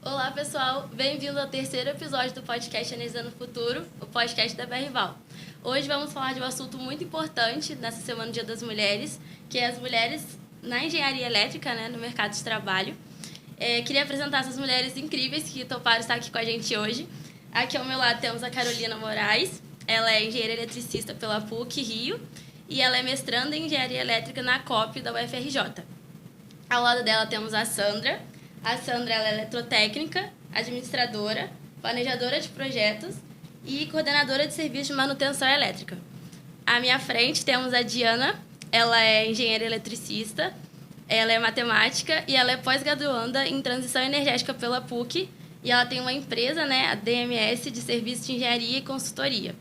Olá, pessoal. Bem-vindo ao terceiro episódio do podcast Analisando o Futuro, o podcast da BRVAL. Hoje vamos falar de um assunto muito importante nessa semana do Dia das Mulheres, que é as mulheres na engenharia elétrica, no mercado de trabalho. Queria apresentar essas mulheres incríveis que toparam estar aqui com a gente hoje. Aqui ao meu lado temos a Carolina Moraes. Ela é engenheira eletricista pela PUC Rio e ela é mestranda em engenharia elétrica na COP da UFRJ. Ao lado dela temos a Sandra. A Sandra ela é eletrotécnica, administradora, planejadora de projetos e coordenadora de serviços de manutenção elétrica. À minha frente temos a Diana. Ela é engenheira eletricista, ela é matemática e ela é pós-graduanda em transição energética pela PUC. E ela tem uma empresa, a DMS, de serviços de engenharia e consultoria.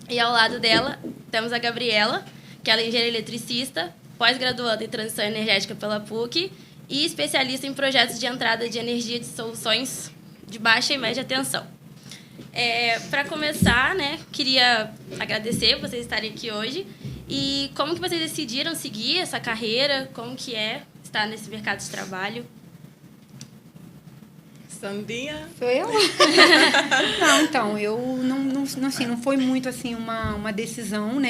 E ao lado dela temos a Gabriela, que ela é engenheira eletricista, pós-graduanda em transição energética pela PUC e especialista em projetos de entrada de energia de soluções de baixa e média tensão. Para começar, queria agradecer vocês estarem aqui hoje. E como que vocês decidiram seguir essa carreira? Como que é estar nesse mercado de trabalho? Sandinha? Sou eu? Não, então, eu não foi muito assim uma decisão,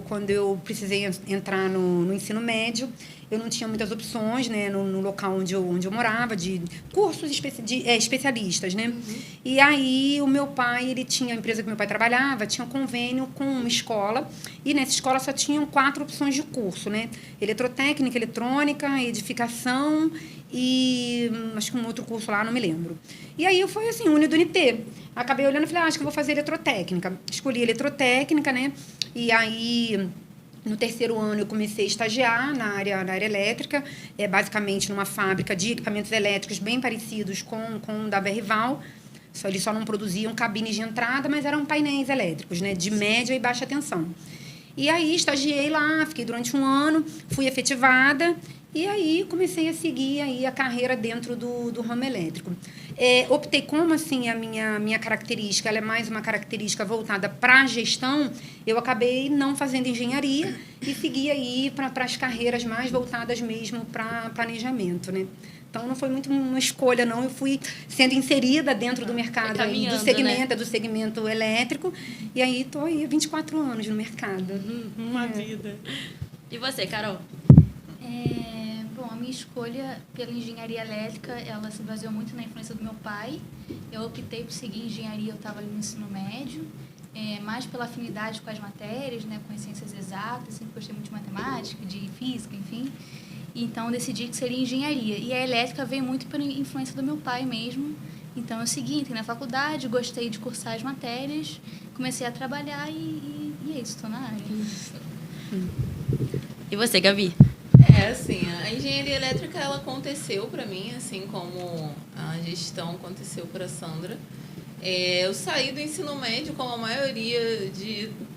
quando eu precisei entrar no ensino médio, eu não tinha muitas opções, no local onde eu morava, de cursos especialistas, Uhum. E aí, o meu pai, ele tinha a empresa que meu pai trabalhava, tinha um convênio com uma escola, e nessa escola só tinham 4 opções de curso, Eletrotécnica, eletrônica, edificação e acho que um outro curso lá, não me lembro. E aí, foi assim, Unidunité. Acabei olhando e falei, acho que eu vou fazer eletrotécnica. Escolhi eletrotécnica, E aí, no terceiro ano, eu comecei a estagiar na área elétrica, basicamente numa fábrica de equipamentos elétricos bem parecidos com o da BRVAL. Eles só não produziam cabines de entrada, mas eram painéis elétricos, de média e baixa tensão. E aí, estagiei lá, fiquei durante um ano, fui efetivada, e aí comecei a seguir aí a carreira dentro do ramo elétrico. Optei como assim a minha característica, ela é mais uma característica voltada para a gestão, eu acabei não fazendo engenharia e segui aí para as carreiras mais voltadas mesmo para planejamento, Então, não foi muito uma escolha, não. Eu fui sendo inserida dentro do mercado, aí, do segmento elétrico. E aí, estou aí há 24 anos no mercado. Uma vida. E você, Carol? Bom, a minha escolha pela engenharia elétrica, ela se baseou muito na influência do meu pai. Eu optei por seguir engenharia, eu estava ali no ensino médio, mais pela afinidade com as matérias, com as ciências exatas, sempre gostei muito de matemática, de física, enfim. Então, eu decidi que seria engenharia. E a elétrica veio muito pela influência do meu pai mesmo. Então, eu segui, entrei na faculdade, gostei de cursar as matérias, comecei a trabalhar e é isso, estou na área. E você, Gabi? Assim, a engenharia elétrica, ela aconteceu para mim, assim como a gestão aconteceu para a Sandra. Eu saí do ensino médio, como a maioria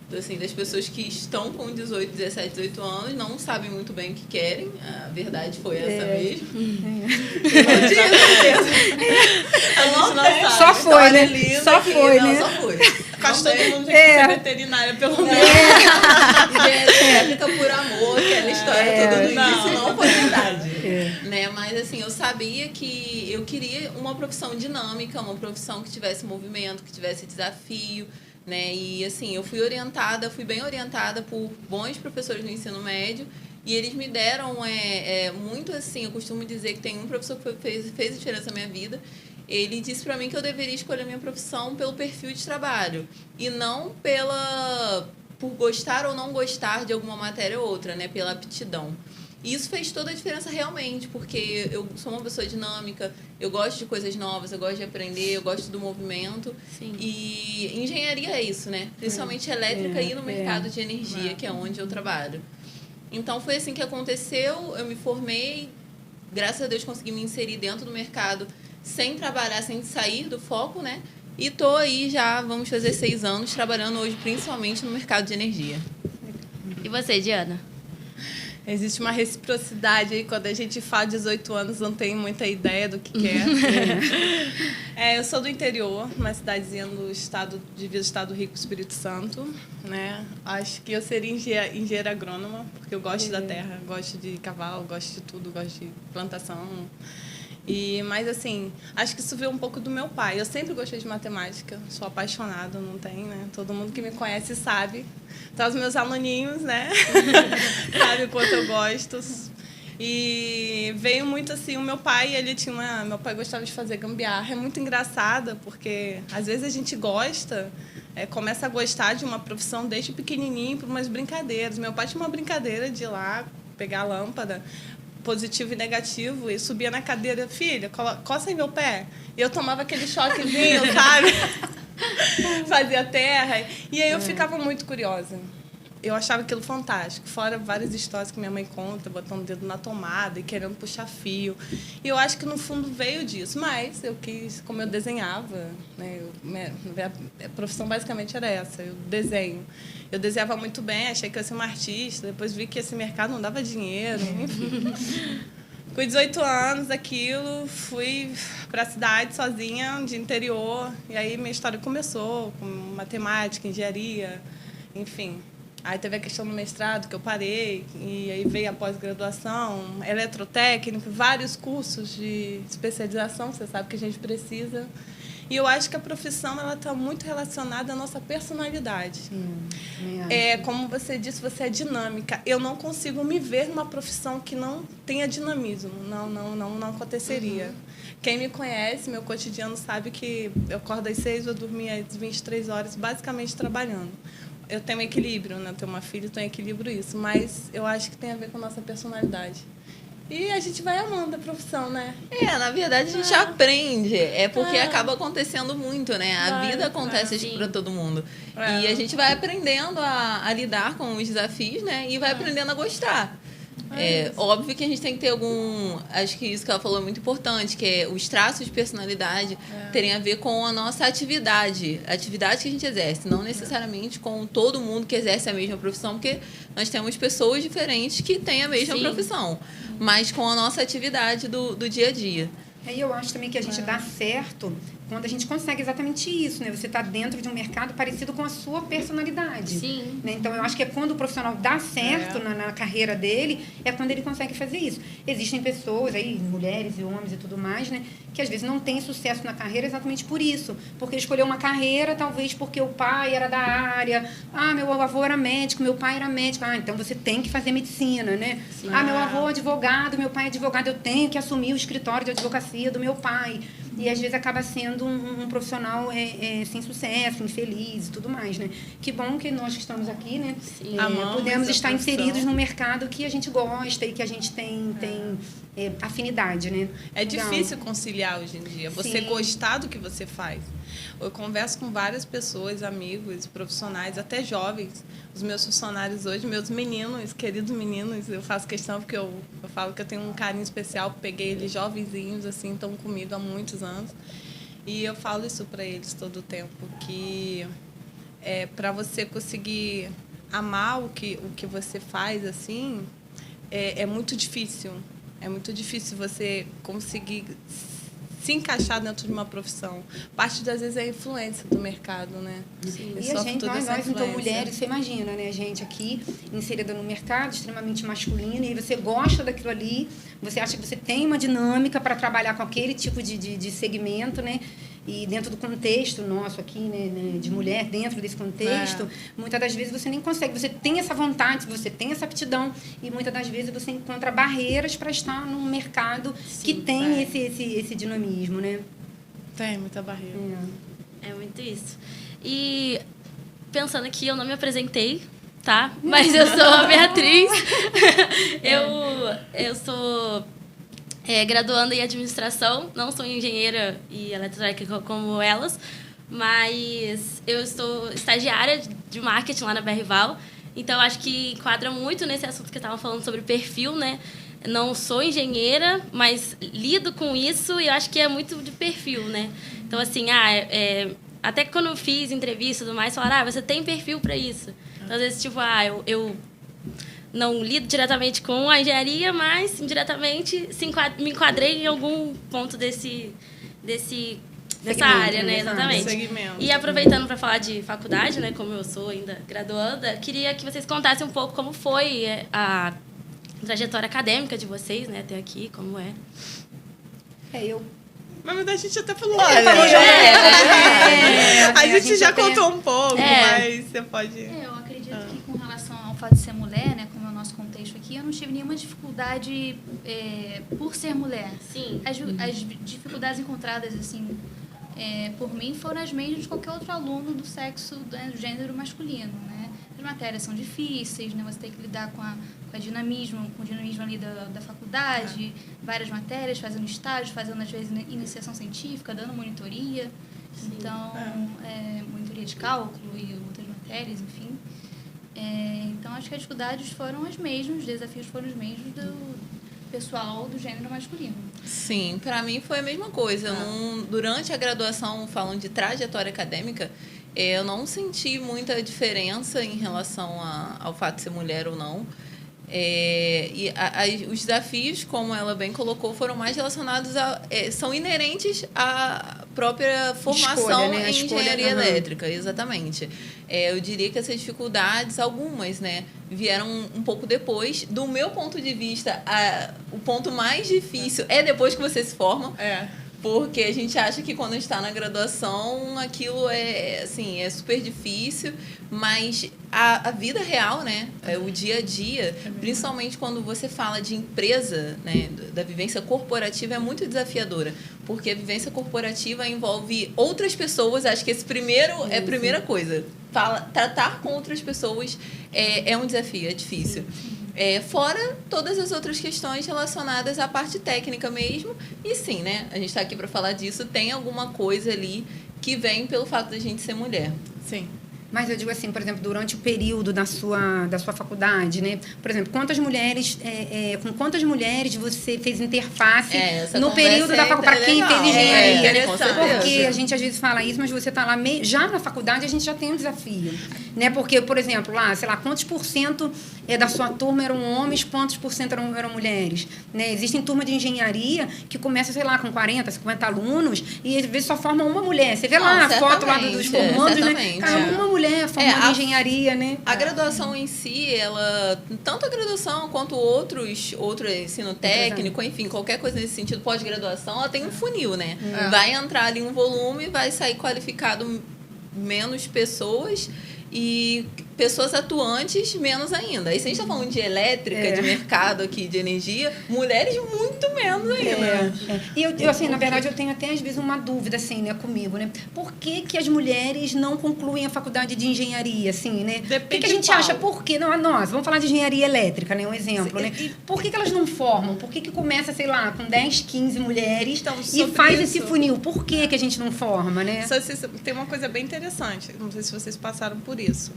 das pessoas que estão com 18, 17, 18 anos, não sabem muito bem o que querem. A verdade foi essa mesmo. Eu tinha certeza. A gente não sabe. Só foi, Só foi. Quase todo mundo tem que ser veterinária, pelo menos. Elétrica por amor, aquela história toda no início não foi verdade. Mas assim, eu sabia que eu queria uma profissão dinâmica, uma profissão que tivesse movimento, que tivesse desafio, E assim, eu fui bem orientada por bons professores no ensino médio, e eles me deram muito assim, eu costumo dizer que tem um professor que fez diferença na minha vida. Ele disse para mim que eu deveria escolher a minha profissão pelo perfil de trabalho e não por gostar ou não gostar de alguma matéria ou outra, pela aptidão. E isso fez toda a diferença realmente, porque eu sou uma pessoa dinâmica, eu gosto de coisas novas, eu gosto de aprender, eu gosto do movimento. Sim. E engenharia é isso, Principalmente elétrica e no mercado de energia, que é onde eu trabalho. Então, foi assim que aconteceu, eu me formei, graças a Deus consegui me inserir dentro do mercado sem trabalhar, sem sair do foco, E tô aí já, vamos fazer 6 anos, trabalhando hoje principalmente no mercado de energia. E você, Diana? Existe uma reciprocidade aí, quando a gente fala 18 anos, não tem muita ideia do que quer. Eu sou do interior, uma cidadezinha do estado, divisa Estado Rico, Espírito Santo, Acho que eu seria engenheira agrônoma, porque eu gosto da terra, gosto de cavalo, gosto de tudo, gosto de plantação. Mas, assim, acho que isso veio um pouco do meu pai. Eu sempre gostei de matemática, sou apaixonada, não tem, né? Todo mundo que me conhece sabe. Então, os meus aluninhos, né? Sabe o quanto eu gosto. E veio muito assim, o meu pai, meu pai gostava de fazer gambiarra. É muito engraçada, porque às vezes a gente gosta, começa a gostar de uma profissão desde pequenininho por umas brincadeiras. Meu pai tinha uma brincadeira de ir lá, pegar a lâmpada, positivo e negativo, e subia na cadeira, filha, coça aí meu pé. E eu tomava aquele choquezinho, sabe? Fazia terra. E aí eu ficava muito curiosa. Eu achava aquilo fantástico. Fora várias histórias que minha mãe conta, botando o dedo na tomada e querendo puxar fio. E eu acho que, no fundo, veio disso. Mas eu quis, como eu desenhava, né? A profissão basicamente era essa, eu desenho. Eu desenhava muito bem, achei que eu ia ser uma artista. Depois vi que esse mercado não dava dinheiro, enfim. Com 18 anos, aquilo, fui para a cidade sozinha, de interior. E aí minha história começou com matemática, engenharia, enfim. Aí teve a questão do mestrado, que eu parei, e aí veio a pós-graduação, eletrotécnica, vários cursos de especialização, você sabe que a gente precisa. E eu acho que a profissão está muito relacionada à nossa personalidade. Como você disse, você é dinâmica. Eu não consigo me ver numa profissão que não tenha dinamismo. Não aconteceria. Quem me conhece, meu cotidiano, sabe que eu acordo às 6, eu dormir às 23 horas, basicamente trabalhando. Eu tenho equilíbrio, né? Eu tenho uma filha, tenho equilíbrio isso. Mas eu acho que tem a ver com a nossa personalidade. E a gente vai amando a profissão, né? Na verdade, a gente aprende. Porque acaba acontecendo muito, né? A vida acontece para todo mundo. E a gente vai aprendendo a lidar com os desafios, né? E vai aprendendo a gostar. Óbvio que a gente tem que ter acho que isso que ela falou é muito importante, que é os traços de personalidade terem a ver com a nossa atividade que a gente exerce, não necessariamente com todo mundo que exerce a mesma profissão, porque nós temos pessoas diferentes que têm a mesma profissão, mas com a nossa atividade do dia a dia. E eu acho também que a gente dá certo quando a gente consegue exatamente isso, né? Você está dentro de um mercado parecido com a sua personalidade. Sim. Né? Então, eu acho que é quando o profissional dá certo na carreira dele, é quando ele consegue fazer isso. Existem pessoas aí, mulheres e homens e tudo mais, né? Que às vezes não têm sucesso na carreira exatamente por isso. Porque escolheu uma carreira, talvez porque o pai era da área. Meu avô era médico, meu pai era médico. Então você tem que fazer medicina, né? Sim. Meu avô é advogado, meu pai é advogado, eu tenho que assumir o escritório de advocacia do meu pai. E às vezes acaba sendo um profissional sem sucesso, infeliz e tudo mais, né? Que bom que nós que estamos aqui, né? Podemos estar inseridos no mercado que a gente gosta e que a gente tem afinidade, né? É difícil conciliar hoje em dia. Você gostar do que você faz. Eu converso com várias pessoas, amigos, profissionais, até jovens. Os meus funcionários hoje, meus meninos, queridos meninos, eu faço questão porque eu falo que eu tenho um carinho especial, peguei eles jovenzinhos, assim, estão comigo há muitos anos. E eu falo isso para eles todo o tempo, que para você conseguir amar o que você faz, assim, é muito difícil. É muito difícil você conseguir se encaixar dentro de uma profissão. Parte das vezes é a influência do mercado, né? Sim. E a gente, nós então, mulheres, você imagina, né? A gente aqui, inserida no mercado, extremamente masculino, e você gosta daquilo ali, você acha que você tem uma dinâmica para trabalhar com aquele tipo de segmento, né? E dentro do contexto nosso aqui, né, de mulher, dentro desse contexto, muitas das vezes você nem consegue. Você tem essa vontade, você tem essa aptidão, e muitas das vezes você encontra barreiras para estar num mercado que tem esse dinamismo, né? Tem muita barreira. É muito isso. E pensando aqui, eu não me apresentei, tá? Mas eu sou a Beatriz. Eu sou... graduanda em administração, não sou engenheira e eletrotécnica como elas, mas eu estou estagiária de marketing lá na BRVAL, então acho que enquadra muito nesse assunto que eu estava falando sobre perfil, né? Não sou engenheira, mas lido com isso e eu acho que é muito de perfil, né? Então, assim, até quando eu fiz entrevista e tudo mais, falaram, você tem perfil para isso. Então, às vezes, tipo, eu não lido diretamente com a engenharia, mas indiretamente me enquadrei em algum ponto dessa área, né? Exatamente. E aproveitando para falar de faculdade, né? Como eu sou ainda graduanda, queria que vocês contassem um pouco como foi a trajetória acadêmica de vocês, né? Até aqui, como é. Mas a gente até falou. Olha, a gente já contou um pouco, mas você pode... Eu acredito que com relação ao fato de ser mulher, né, como é o nosso contexto aqui, eu não tive nenhuma dificuldade por ser mulher. Sim. As dificuldades encontradas, assim, por mim, foram as mesmas de qualquer outro aluno do sexo, do gênero masculino, né? As matérias são difíceis, né? Você tem que lidar com o dinamismo ali da faculdade, várias matérias, fazendo estágio, fazendo, às vezes, iniciação científica, dando monitoria. Sim. Então, monitoria de cálculo e outras matérias, enfim. Então, acho que as dificuldades foram as mesmas, os desafios foram os mesmos do pessoal do gênero masculino. Sim, para mim foi a mesma coisa. Durante a graduação, falando de trajetória acadêmica, eu não senti muita diferença em relação ao fato de ser mulher ou não. Os desafios, como ela bem colocou, foram mais relacionados são inerentes à própria formação em engenharia elétrica, exatamente. Eu diria que essas dificuldades, algumas, né, vieram um pouco depois. Do meu ponto de vista, o ponto mais difícil é depois que você se forma. Porque a gente acha que quando está na graduação aquilo é super difícil, mas a vida real, né, o dia a dia, principalmente quando você fala de empresa, né, da vivência corporativa, é muito desafiadora, porque a vivência corporativa envolve outras pessoas. Acho que esse é a primeira coisa. Tratar com outras pessoas é um desafio, é difícil. Fora todas as outras questões relacionadas à parte técnica mesmo. E sim, né? A gente está aqui para falar disso. Tem alguma coisa ali que vem pelo fato da gente ser mulher. Sim. Mas eu digo assim, por exemplo, durante o período da sua faculdade, né? Por exemplo, com quantas mulheres você fez interface no período da faculdade, para quem fez engenharia, né? Porque a gente às vezes fala isso, mas você está lá, já na faculdade a gente já tem um desafio, né? Porque, por exemplo, lá, sei lá, quantos por cento da sua turma eram homens, quantos por cento eram mulheres, né? Existem turma de engenharia que começa, sei lá, com 40, 50 alunos e às vezes só forma uma mulher. Você vê lá a foto lá dos formandos, né? Cara, uma mulher formada em engenharia, né? A graduação em si, ela, tanto a graduação quanto outro ensino técnico, enfim, qualquer coisa nesse sentido, pós-graduação, ela tem um funil, né? Vai entrar ali um volume, vai sair qualificado menos pessoas e pessoas atuantes menos ainda. E se a gente está falando de elétrica, de mercado aqui, de energia, mulheres muito menos ainda. E eu, assim, na verdade, eu tenho até às vezes uma dúvida, assim, né, comigo, né? Por que as mulheres não concluem a faculdade de engenharia, assim, né? Depende. O que a gente acha? Por que? Não, nós, vamos falar de engenharia elétrica, né? Um exemplo, né? Por que elas não formam? Por que começa, sei lá, com 10, 15 mulheres e faz esse funil? Por que a gente não forma, né? Tem uma coisa bem interessante, não sei se vocês passaram por isso.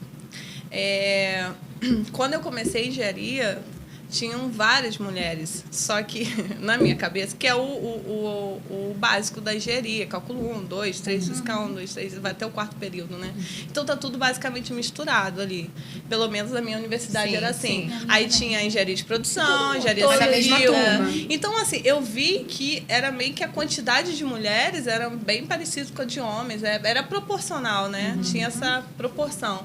Quando eu comecei engenharia, tinham várias mulheres, só que na minha cabeça, que é o básico da engenharia, cálculo 1, 2, 3, física 1, 2, 3, vai até o quarto período, né? Então tá tudo basicamente misturado ali. Pelo menos na minha universidade era assim. Aí tinha engenharia de produção, engenharia civil. Então, assim, eu vi que era meio que a quantidade de mulheres era bem parecida com a de homens, era proporcional, né? Tinha essa proporção.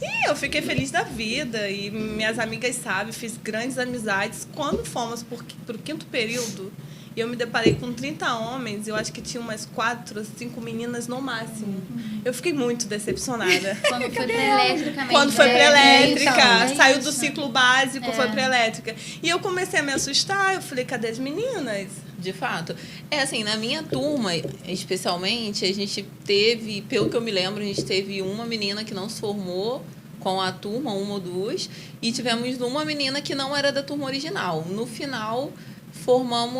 E eu fiquei feliz da vida, e minhas amigas sabem, fiz grandes amizades. Quando fomos para o quinto período, eu me deparei com 30 homens, eu acho que tinha umas 4, 5 meninas no máximo. Eu fiquei muito decepcionada. Quando foi para elétrica, Quando foi para elétrica, saiu do ciclo básico, foi para elétrica. E eu comecei a me assustar, eu falei, cadê as meninas? De fato. Assim, na minha turma, especialmente, a gente teve, pelo que eu me lembro, a gente teve uma menina que não se formou com a turma, uma ou duas, e tivemos uma menina que não era da turma original. No final, formou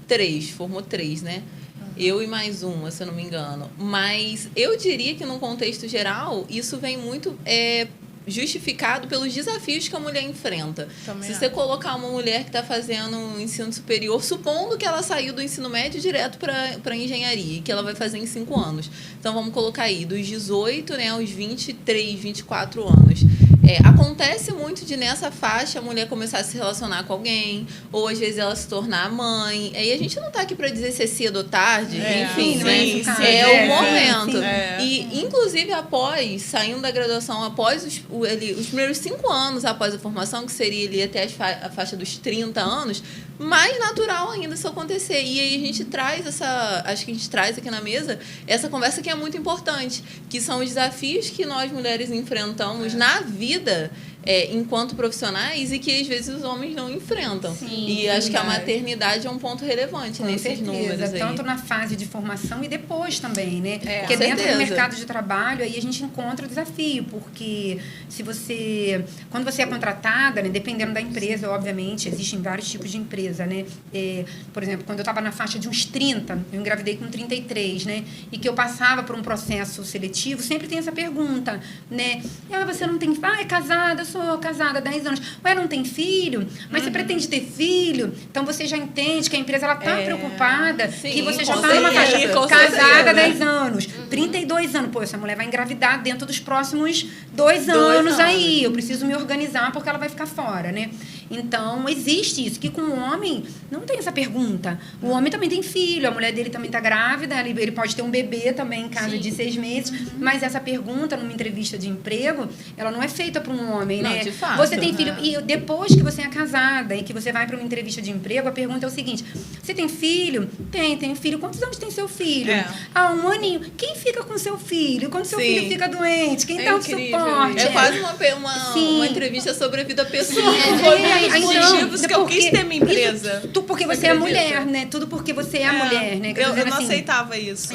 3, né? Eu e mais uma, se eu não me engano. Mas eu diria que, num contexto geral, isso vem muito justificado pelos desafios que a mulher enfrenta. Se você colocar uma mulher que está fazendo um ensino superior, supondo que ela saiu do ensino médio direto para engenharia, que ela vai fazer em 5 anos. Então, vamos colocar aí, dos 18, né, aos 23, 24 anos. Acontece muito de, nessa faixa, a mulher começar a se relacionar com alguém, ou às vezes ela se tornar mãe. Aí a gente não está aqui para dizer se é cedo ou tarde, enfim, né? É o momento. E, inclusive, saindo da graduação, após os primeiros 5 anos após a formação, que seria ali até a faixa dos 30 anos, mais natural ainda isso acontecer. E aí a gente traz acho que a gente traz aqui na mesa essa conversa que é muito importante, que são os desafios que nós mulheres enfrentamos na vida enquanto profissionais e que às vezes os homens não enfrentam. Sim, e acho que a maternidade é um ponto relevante nesses números aí. Tanto na fase de formação e depois também, né? Porque com dentro certeza. do mercado de trabalho aí a gente encontra o desafio, porque quando você é contratada, né, dependendo da empresa, obviamente, existem vários tipos de empresa, né? Por exemplo, quando eu estava na faixa de uns 30, eu engravidei com 33, né? E que eu passava por um processo seletivo, sempre tem essa pergunta, né? Você não tem... é casada? Eu sou casada há 10 anos. Ué, não tem filho? Mas você pretende ter filho? Então você já entende que a empresa ela tá preocupada, sim, que você já com está numa faixa certeza, casada há 10 anos, 32 anos. Pô, essa mulher vai engravidar dentro dos próximos 2 anos aí. Eu preciso me organizar porque ela vai ficar fora, né? Então, existe isso, que com o homem não tem essa pergunta. O homem também tem filho, a mulher dele também está grávida, ele pode ter um bebê também em casa de 6 meses, mas essa pergunta numa entrevista de emprego, ela não é feita para um homem, né? De fato. Você tem filho, e depois que você é casada e que você vai para uma entrevista de emprego, a pergunta é o seguinte: você tem filho? Tem filho. Quantos anos tem seu filho? 1 aninho. Quem fica com seu filho? Quando seu filho fica doente? Quem dá o suporte? É quase uma entrevista sobre a vida pessoal. Motivos que eu quis ter minha empresa. Tudo porque você é mulher, né? Tudo porque você é mulher, né? Eu não aceitava isso.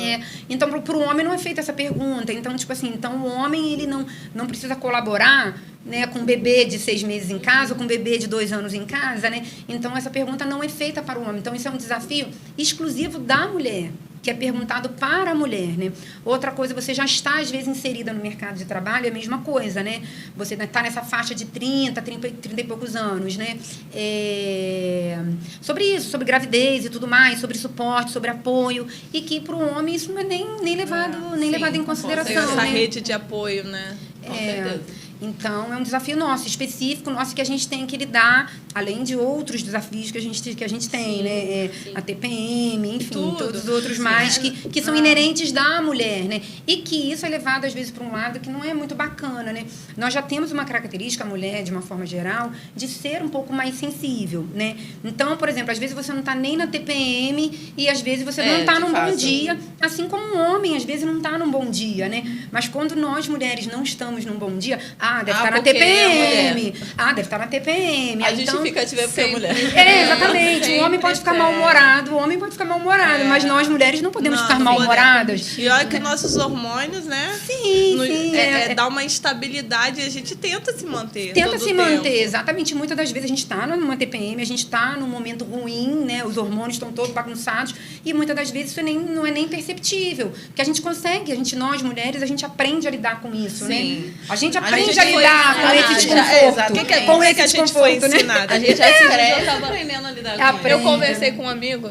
Então, para o homem não é feita essa pergunta. Então, tipo assim, o homem ele não precisa colaborar, né, com um bebê de 6 meses em casa, ou com um bebê de 2 anos em casa, né? Então, essa pergunta não é feita para o homem. Então, isso é um desafio exclusivo da mulher, que é perguntado para a mulher, né? Outra coisa, você já está, às vezes, inserida no mercado de trabalho, é a mesma coisa, né? Você está nessa faixa de 30 e poucos anos, né? Sobre isso, sobre gravidez e tudo mais, sobre suporte, sobre apoio, e que para o homem isso não é nem levado em consideração. Essa né? rede de apoio, né? Com certeza. Então, é um desafio nosso, específico nosso, que a gente tem que lidar, além de outros desafios que a gente tem, né? A TPM, enfim, todos os outros mais que são inerentes da mulher, né? E que isso é levado, às vezes, para um lado que não é muito bacana, né? Nós já temos uma característica, a mulher, de uma forma geral, de ser um pouco mais sensível, né? Então, por exemplo, às vezes você não está nem na TPM e, às vezes, você não está num bom dia, assim como um homem, às vezes, não está num bom dia, né? Mas quando nós, mulheres, não estamos num bom dia, deve estar na TPM. Deve estar na TPM. A justificativa é porque é mulher. Exatamente. O homem pode ficar mal-humorado. Mas nós, mulheres, não podemos ficar mal-humoradas. E olha que nossos hormônios, né? Sim. Dá uma instabilidade e a gente tenta se manter. Exatamente. Muitas das vezes a gente está numa TPM, a gente está num momento ruim, né? Os hormônios estão todos bagunçados. E muitas das vezes isso não é nem perceptível. Porque a gente consegue, nós, mulheres, a gente aprende a lidar com isso, né? A gente aprende a lidar com esse desconforto. Com esse desconforto, né? A gente já estava aprendendo a lidar com isso. Eu conversei com um amigo,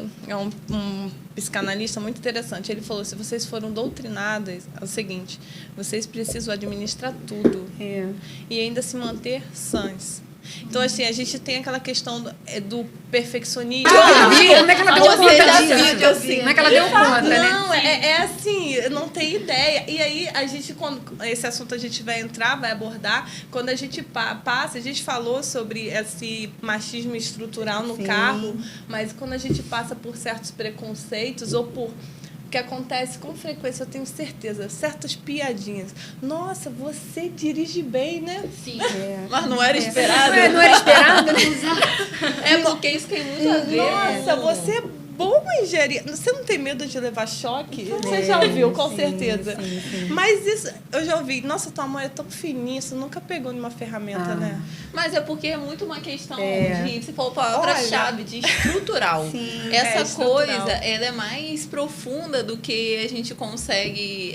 um psicanalista muito interessante. Ele falou: se vocês foram doutrinadas, é o seguinte, vocês precisam administrar tudo e ainda se manter sãs. Então, assim, a gente tem aquela questão do perfeccionismo. Como é que ela deu conta disso? Como é que ela deu conta, né? Não, é assim, não tem ideia. E aí, a gente, quando esse assunto a gente vai entrar, vai abordar, quando a gente passa, a gente falou sobre esse machismo estrutural no carro, mas quando a gente passa por certos preconceitos ou por... que acontece com frequência, eu tenho certeza, certas piadinhas. Nossa, você dirige bem, né? Sim. Mas não era esperado. Não era esperado, né? Porque isso tem muito a ver. Nossa, você é bom engenharia. Você não tem medo de levar choque? Você já ouviu, com certeza. Sim. Mas isso, eu já ouvi. Nossa, tua mãe é tão fininha, você nunca pegou numa ferramenta, né? Mas é porque é muito uma questão de, se for a palavra-chave, de estrutural. Essa coisa, ela é mais profunda do que a gente consegue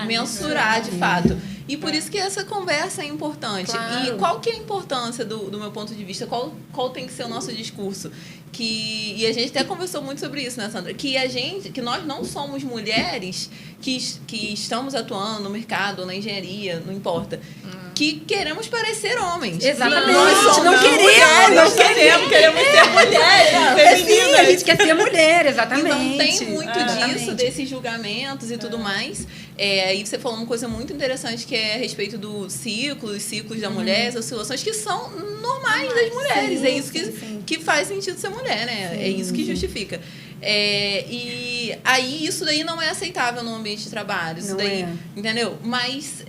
mensurar de fato. E por isso que essa conversa é importante. Claro. E qual que é a importância do meu ponto de vista? Qual tem que ser o nosso discurso? E a gente até conversou muito sobre isso, né, Sandra? Que nós não somos mulheres que estamos atuando no mercado, na engenharia, não importa. que queremos parecer homens. Exatamente. Nós queremos ser mulheres, Sim, a gente quer ser mulher, exatamente. Então tem muito disso, Exatamente. desses julgamentos e tudo mais. Aí você falou uma coisa muito interessante que é a respeito dos ciclos da mulher, as oscilações que são normais das mulheres. Sim, é isso sim. que faz sentido ser mulher, né? Sim, é isso que justifica. E aí isso daí não é aceitável no ambiente de trabalho. Isso Não daí, é. entendeu? Mas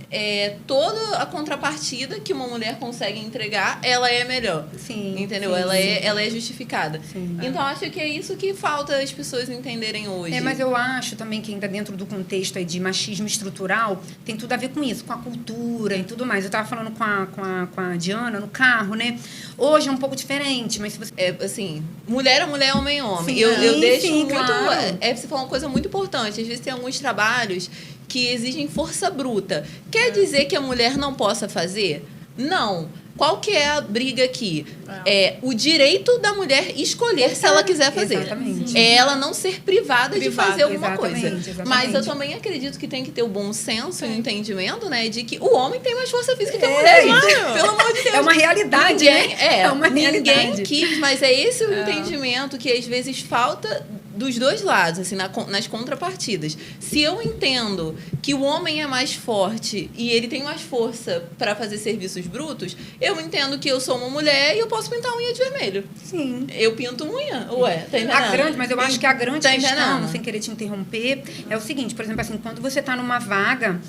toda a contrapartida que uma mulher consegue entregar, ela é melhor. Sim. Entendeu? Sim, ela é justificada. Sim. Então acho que é isso que falta as pessoas entenderem hoje. Mas eu acho também que ainda dentro do contexto aí de machismo estrutural, tem tudo a ver com isso, com a cultura e tudo mais. Eu estava falando com a Diana no carro, né? Hoje é um pouco diferente, mas se você... assim, mulher é mulher, homem é homem. Sim, eu deixo sim, muito... claro. Você falou uma coisa muito importante. Às vezes tem alguns trabalhos que exigem força bruta. Quer dizer que a mulher não possa fazer? Não. Qual que é a briga aqui? É o direito da mulher escolher se ela quiser fazer. Exatamente. É ela não ser privada de fazer alguma coisa. Exatamente. Mas eu também acredito que tem que ter o bom senso e o entendimento, né? De que o homem tem mais força física que a mulher, gente. Pelo amor de Deus. É uma realidade, Ninguém, né? É uma ninguém realidade. quis, mas é esse o entendimento que às vezes falta dos dois lados, assim, nas contrapartidas. Se eu entendo que o homem é mais forte e ele tem mais força para fazer serviços brutos, eu entendo que eu sou uma mulher e eu posso pintar unha de vermelho. Sim. Eu pinto unha. Ué, tá entendendo? Mas eu acho que a grande Tá questão, entendendo? sem querer te interromper, é o seguinte, por exemplo, assim, quando você está numa vaga,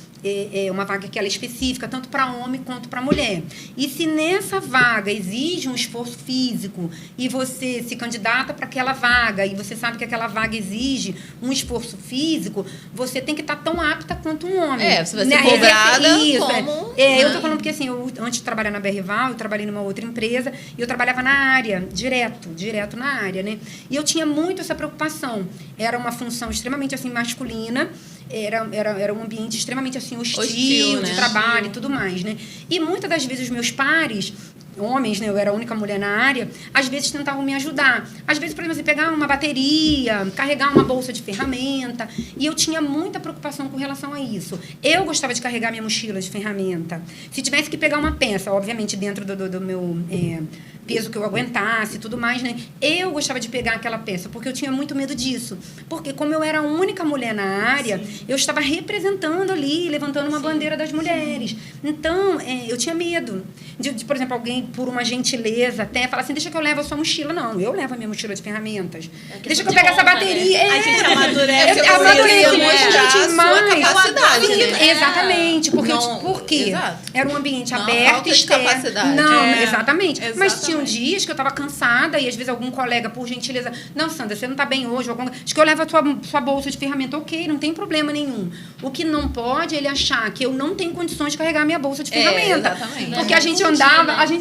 uma vaga que ela é específica, tanto para homem quanto para mulher. E se nessa vaga exige um esforço físico e você se candidata para aquela vaga e você sabe que aquela vaga exige um esforço físico, você tem que estar tão apta quanto um homem. Você vai ser cobrada como... Eu tô falando porque, assim, antes de trabalhar na BRVAL, eu trabalhei numa outra empresa e eu trabalhava na área, direto na área, né? E eu tinha muito essa preocupação. Era uma função extremamente, assim, masculina, era um ambiente extremamente, assim, hostil né? de trabalho e tudo mais, né? E muitas das vezes os meus pares, homens, né? Eu era a única mulher na área, às vezes tentavam me ajudar. Às vezes, por exemplo, assim, pegar uma bateria, carregar uma bolsa de ferramenta. E eu tinha muita preocupação com relação a isso. Eu gostava de carregar minha mochila de ferramenta. Se tivesse que pegar uma peça, obviamente, dentro do meu peso que eu aguentasse e tudo mais, né? Eu gostava de pegar aquela peça, porque eu tinha muito medo disso. Porque como eu era a única mulher na área, eu estava representando ali, levantando uma bandeira das mulheres. Então, eu tinha medo de, por exemplo, alguém, por uma gentileza, até falar assim, deixa que eu levo a sua mochila. Não, eu levo a minha mochila de ferramentas. Deixa que eu pegue essa bateria. A gente amadurece. Exatamente. Porque, por quê? Exato. Era um ambiente Não, aberto, falta de capacidade. Exatamente. Mas Exatamente. tinham dias que eu estava cansada e às vezes algum colega, por gentileza, não, Sandra, você não está bem hoje, acho que eu levo a sua bolsa de ferramenta. Ok, não tem problema nenhum. O que não pode é ele achar que eu não tenho condições de carregar minha bolsa de ferramenta. Exatamente. Porque a gente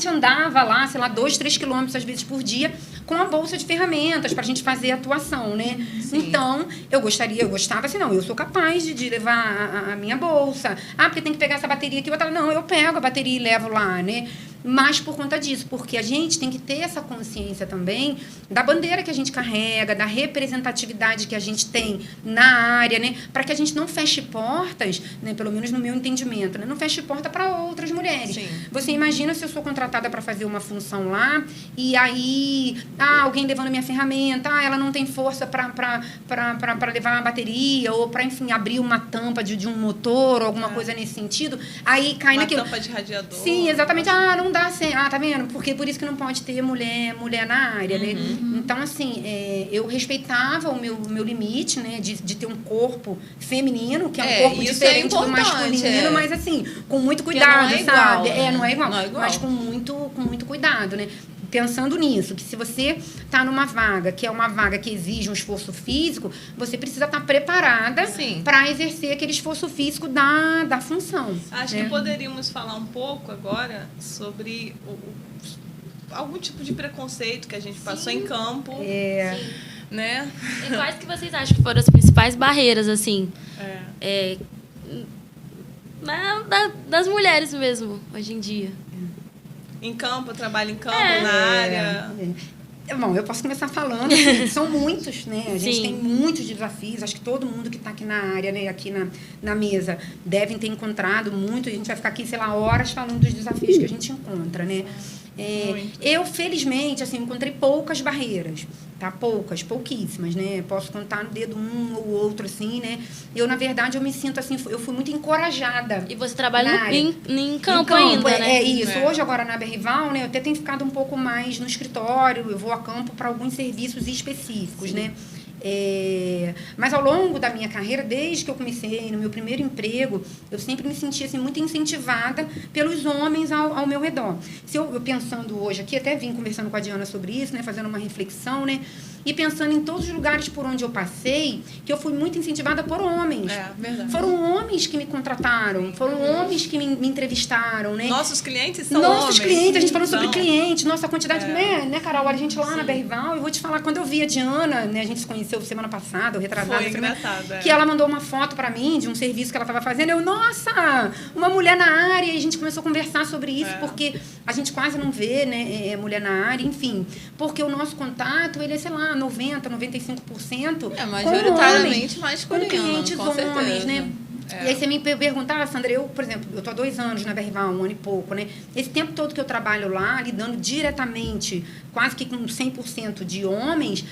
andava lá, sei lá, 2, 3 quilômetros às vezes por dia com a bolsa de ferramentas pra gente fazer atuação, né? Sim. Então, eu gostava assim, não, eu sou capaz de levar a minha bolsa. Porque tem que pegar essa bateria aqui. Não, eu pego a bateria e levo lá, né? Mas por conta disso, porque a gente tem que ter essa consciência também da bandeira que a gente carrega, da representatividade que a gente tem na área, né? Para que a gente não feche portas, né? Pelo menos no meu entendimento, né? Não feche porta para outras mulheres. Sim. Você imagina se eu sou contratada para fazer uma função lá e aí alguém levando minha ferramenta, ela não tem força para levar uma bateria ou para, enfim, abrir uma tampa de um motor ou alguma coisa nesse sentido. Aí cai uma naquilo. tampa de radiador. Sim, exatamente. Não dá certo. Tá vendo? Porque por isso que não pode ter mulher na área, né? Então, assim, eu respeitava o meu limite, né? De ter um corpo feminino, que é um corpo diferente do masculino, mas assim, com muito cuidado, não é sabe? Igual, né? Não é igual. Não é igual. Mas com muito cuidado, né? Pensando nisso, que se você está numa vaga, que é uma vaga que exige um esforço físico, você precisa estar preparada para exercer aquele esforço físico da função. Acho que poderíamos falar um pouco agora sobre algum tipo de preconceito que a gente passou em campo. Né? E quais que vocês acham que foram as principais barreiras, assim? Das mulheres mesmo, hoje em dia. Em campo, trabalho em campo, na área. Bom, eu posso começar falando, assim, são muitos, né? A gente Sim. tem muitos desafios, acho que todo mundo que está aqui na área, né, aqui na mesa, devem ter encontrado muito, a gente vai ficar aqui, sei lá, horas falando dos desafios que a gente encontra, né? Eu, felizmente, assim, encontrei poucas barreiras, tá? Pouquíssimas, né? Posso contar no dedo um ou outro, assim, né? Eu, na verdade, eu me sinto, assim, eu fui muito encorajada. E você trabalha em campo Em ainda, né? É isso. Hoje, agora, na Berrival, né, eu até tenho ficado um pouco mais no escritório, eu vou a campo para alguns serviços específicos, né? Mas ao longo da minha carreira, desde que eu comecei no meu primeiro emprego, eu sempre me senti assim, muito incentivada pelos homens ao meu redor. Se eu pensando hoje aqui, até vim conversando com a Diana sobre isso, né, fazendo uma reflexão, né, e pensando em todos os lugares por onde eu passei, que eu fui muito incentivada por homens. Verdade. Foram homens que me contrataram, foram homens que me entrevistaram, né? Nossos clientes são homens. Nossos clientes, a gente falando sobre clientes, nossa quantidade, né, Carol? A gente lá na Berrival, eu vou te falar, quando eu vi a Diana, né, a gente se conheceu semana passada, ou retrasada, Foi engraçado, que ela mandou uma foto pra mim de um serviço que ela estava fazendo, eu, nossa, uma mulher na área, e a gente começou a conversar sobre isso, porque a gente quase não vê, né, mulher na área, enfim, porque o nosso contato, ele é, sei lá, 90%, 95% majoritariamente com masculino, clientes com homens, certeza. né? E aí você me perguntar, Sandra, eu, por exemplo, eu tô há 2 anos na Berrival, 1 ano e pouco, né? Esse tempo todo que eu trabalho lá, lidando diretamente, quase que com 100% de homens,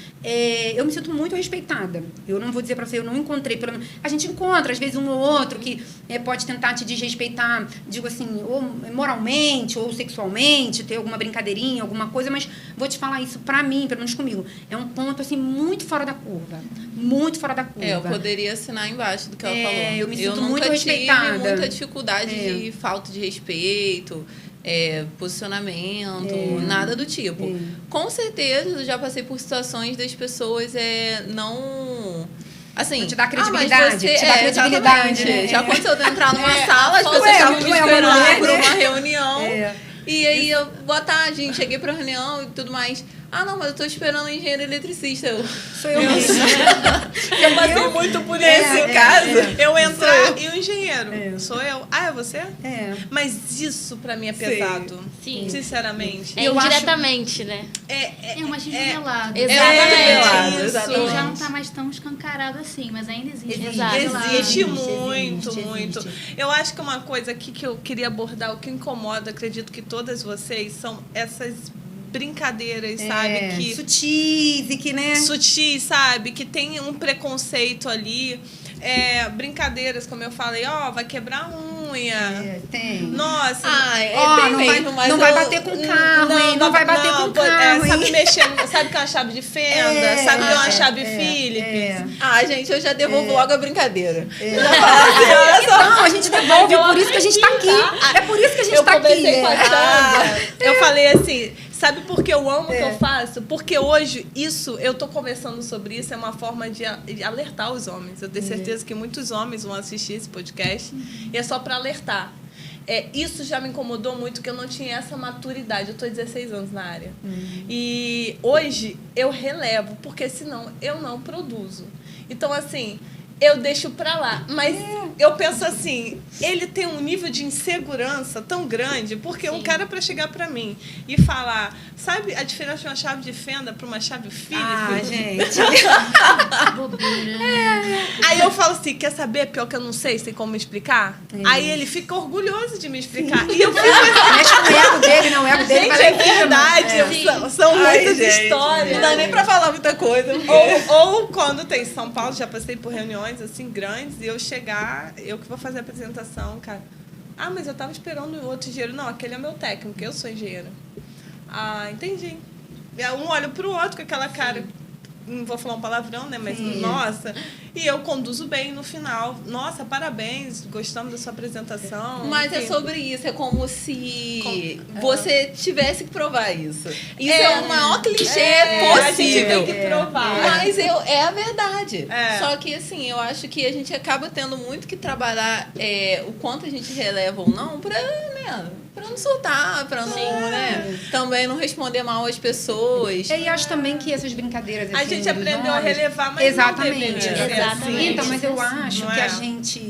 eu me sinto muito respeitada. Eu não vou dizer para você, eu não encontrei, pelo menos, a gente encontra, às vezes, um ou outro que pode tentar te desrespeitar, digo assim, ou moralmente, ou sexualmente, ter alguma brincadeirinha, alguma coisa, mas vou te falar isso, para mim, pelo menos comigo, é um ponto, assim, muito fora da curva. Muito fora da curva. Eu poderia assinar embaixo do que ela falou. Eu me sinto nunca muito respeitada. tive muita dificuldade de falta de respeito, posicionamento, nada do tipo. Com certeza, eu já passei por situações das pessoas não... Assim, te dá credibilidade. Mas você, te dá credibilidade. Exatamente. Já aconteceu de eu entrar numa sala, as pessoas estavam me esperando por uma reunião. E aí, boa tarde, cheguei pra reunião e tudo mais. Ah, não, mas eu tô esperando um engenheiro eletricista. Sou eu mesmo. Eu passei muito por esse caso. Eu entrar e o engenheiro. Sou eu. Ah, é você? Mas isso pra mim é pesado. Sim. Sinceramente. Indiretamente, né? É um machismo velado. Exatamente. Ele já não tá mais tão escancarado assim, mas ainda existe. Existe muito. Eu acho que uma coisa aqui que eu queria abordar, o que incomoda, acredito que todas vocês, são essas brincadeiras, sabe? Que sutis e que, né? Sutis, sabe? Que tem um preconceito ali. Brincadeiras, como eu falei, vai quebrar unha. Tem. Nossa. Não vai bater com o carro, hein? Não vai bater com o carro, hein? Sabe mexer, sabe que é uma chave de fenda? Sabe que é uma chave Philips? Gente, eu já devolvo logo a brincadeira. Não, a gente devolve, por isso que a gente tá aqui. É por isso que a gente tá aqui. Eu falei assim... Sabe por que eu amo o que eu faço? Porque hoje, eu tô conversando sobre isso, é uma forma de alertar os homens. Eu tenho certeza que muitos homens vão assistir esse podcast e é só para alertar. Isso já me incomodou muito, porque eu não tinha essa maturidade. Eu tô há 16 anos na área. E hoje eu relevo, porque senão eu não produzo. Então, assim... eu deixo pra lá. Mas eu penso assim, ele tem um nível de insegurança tão grande, porque um cara pra chegar pra mim e falar, sabe a diferença de uma chave de fenda pra uma chave Philips? Gente. Aí eu falo assim, quer saber? Pior que eu não sei, tem como me explicar? Aí ele fica orgulhoso de me explicar. E eu fico assim... mexe com o ego dele, não, o ego dele vai lá em verdade. São muitas histórias. Não dá nem pra falar muita coisa. Ou quando tem São Paulo, já passei por reuniões assim grandes, e eu chegar, eu que vou fazer a apresentação, cara. Ah, mas eu tava esperando o outro engenheiro. Não, aquele é meu técnico, eu sou engenheira. Ah, entendi. Um olha pro outro com aquela cara, não vou falar um palavrão, né? Mas, nossa. E eu conduzo bem no final. Nossa, parabéns, gostamos da sua apresentação. Mas é sobre isso, é como se você tivesse que provar isso. Isso é o maior clichê possível. A gente tem que provar. Mas é a verdade. Só que, assim, eu acho que a gente acaba tendo muito que trabalhar o quanto a gente releva ou não pra não surtar, pra não, também não responder mal às pessoas. E acho também que essas brincadeiras... A assim, gente aprendeu a relevar, mas exatamente. Exatamente. Então, mas eu acho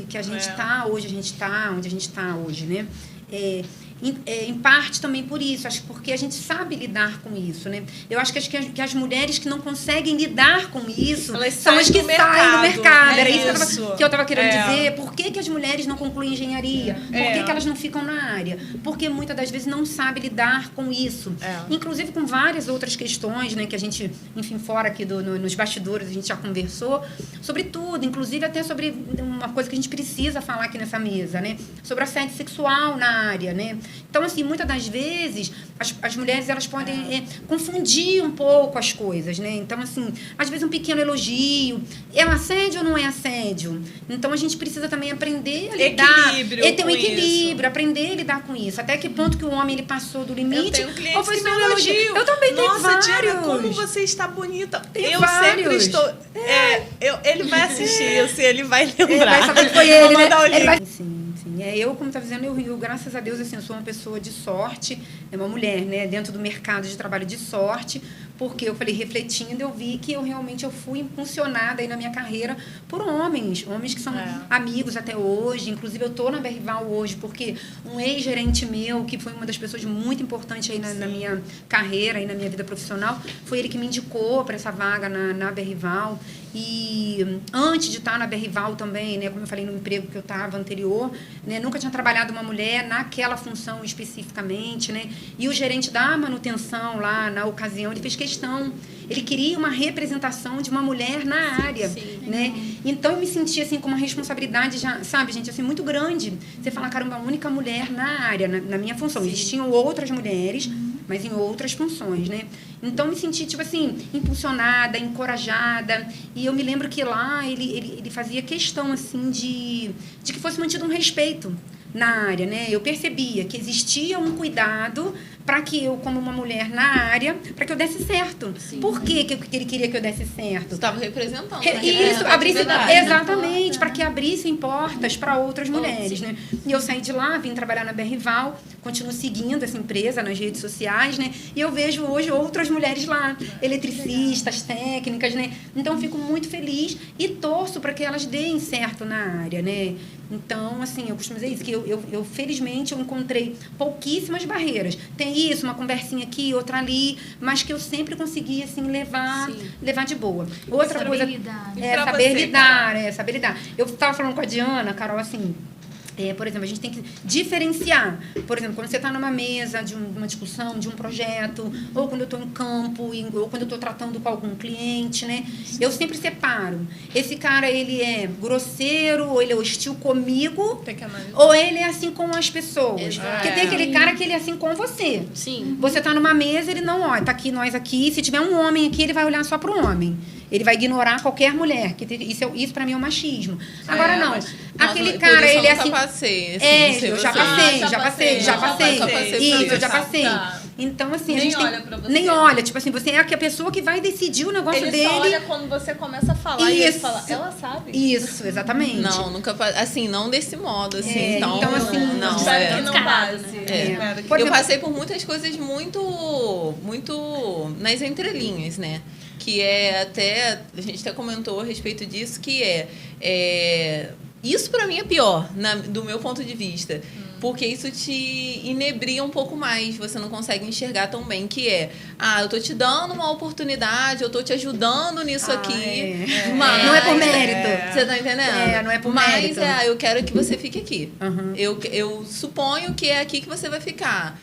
que a gente tá hoje, a gente tá onde a gente tá hoje, né? em parte também por isso, acho que porque a gente sabe lidar com isso, né? Eu acho que as mulheres que não conseguem lidar com isso elas são as que saem do mercado. Era isso que eu estava querendo dizer. Por que as mulheres não concluem engenharia? Por que elas não ficam na área? Porque muitas das vezes não sabem lidar com isso. Inclusive com várias outras questões, né, que a gente, enfim, fora aqui nos bastidores, a gente já conversou sobre tudo, inclusive até sobre uma coisa que a gente precisa falar aqui nessa mesa, né? Sobre assédio sexual na área, né? Então, assim, muitas das vezes, as mulheres, elas podem confundir um pouco as coisas, né? Então, assim, às vezes um pequeno elogio, é um assédio ou não é assédio? Então, a gente precisa também aprender a lidar. Ter um equilíbrio, aprender a lidar com isso. Até que ponto que o homem, ele passou do limite, ou foi só um elogio? Eu também tenho vários. Diana, como você está bonita. Eu vários. Sempre estou... ele vai assistir, assim, ele vai lembrar. Ele vai saber que foi ele, né? Ele vai... Sim. Eu, como está dizendo, eu, graças a Deus, assim, eu sou uma pessoa de sorte, uma mulher, né, dentro do mercado de trabalho de sorte, porque eu falei, refletindo, eu vi que eu realmente fui impulsionada aí na minha carreira por homens que são amigos até hoje. Inclusive, eu estou na Berrival hoje porque um ex-gerente meu, que foi uma das pessoas muito importantes aí na minha carreira, aí na minha vida profissional, foi ele que me indicou para essa vaga na Berrival. E antes de estar na Berrival também, né, como eu falei no emprego que eu estava anterior, né, nunca tinha trabalhado uma mulher naquela função especificamente, né? E o gerente da manutenção lá na ocasião, ele fez questão, ele queria uma representação de uma mulher na área, né? Então eu me senti assim com uma responsabilidade já, sabe, gente, assim muito grande. Você fala, caramba, a única mulher na área, na minha função. Existiam outras mulheres, mas em outras funções, né? Então, me senti, tipo assim, impulsionada, encorajada. E eu me lembro que lá ele fazia questão, assim, de que fosse mantido um respeito na área, né? Eu percebia que existia um cuidado para que eu, como uma mulher na área, para que eu desse certo. Por que ele queria que eu desse certo? Você estava representando. Isso, exatamente, para que abrissem portas para outras mulheres, né? E eu saí de lá, vim trabalhar na Berrival, continuo seguindo essa empresa nas redes sociais, né? E eu vejo hoje outras mulheres lá, eletricistas, técnicas, né? Então, eu fico muito feliz e torço para que elas deem certo na área, né? Então, assim, eu costumo dizer isso, que eu felizmente, eu encontrei pouquíssimas barreiras. Tem isso, uma conversinha aqui, outra ali, mas que eu sempre consegui, assim, levar de boa. Outra coisa é saber lidar. Eu estava falando com a Diana, Carol, assim... por exemplo, a gente tem que diferenciar. Por exemplo, quando você está numa mesa de uma discussão, de um projeto, ou quando eu estou em campo, ou quando eu estou tratando com algum cliente, né? Eu sempre separo. Esse cara, ele é grosseiro, ou ele é hostil comigo, ou ele é assim com as pessoas. Porque tem aquele cara que ele é assim com você. Sim. Você está numa mesa, ele não olha, tá aqui, nós aqui. Se tiver um homem aqui, ele vai olhar só para o homem. Ele vai ignorar qualquer mulher. Isso para mim é um machismo. Agora, não. Aquele cara, ele é assim... eu já passei. Isso, eu já passei. Então, assim, a gente nem olha. Tipo assim, você é a pessoa que vai decidir o negócio dele. Ele só olha quando você começa a falar e ele fala, ela sabe. Isso, exatamente. Não, nunca... Assim, não desse modo, assim. Então assim... Não, que não base. Eu passei por muitas coisas muito nas entrelinhas, né? Que é até... A gente até comentou a respeito disso, que isso, para mim, é pior, do meu ponto de vista. Porque isso te inebria um pouco mais. Você não consegue enxergar tão bem. Que eu tô te dando uma oportunidade, eu tô te ajudando nisso aqui. Mas, não é por mérito. Você tá entendendo? Não é por mérito. Mas eu quero que você fique aqui. Uhum. Eu suponho que é aqui que você vai ficar.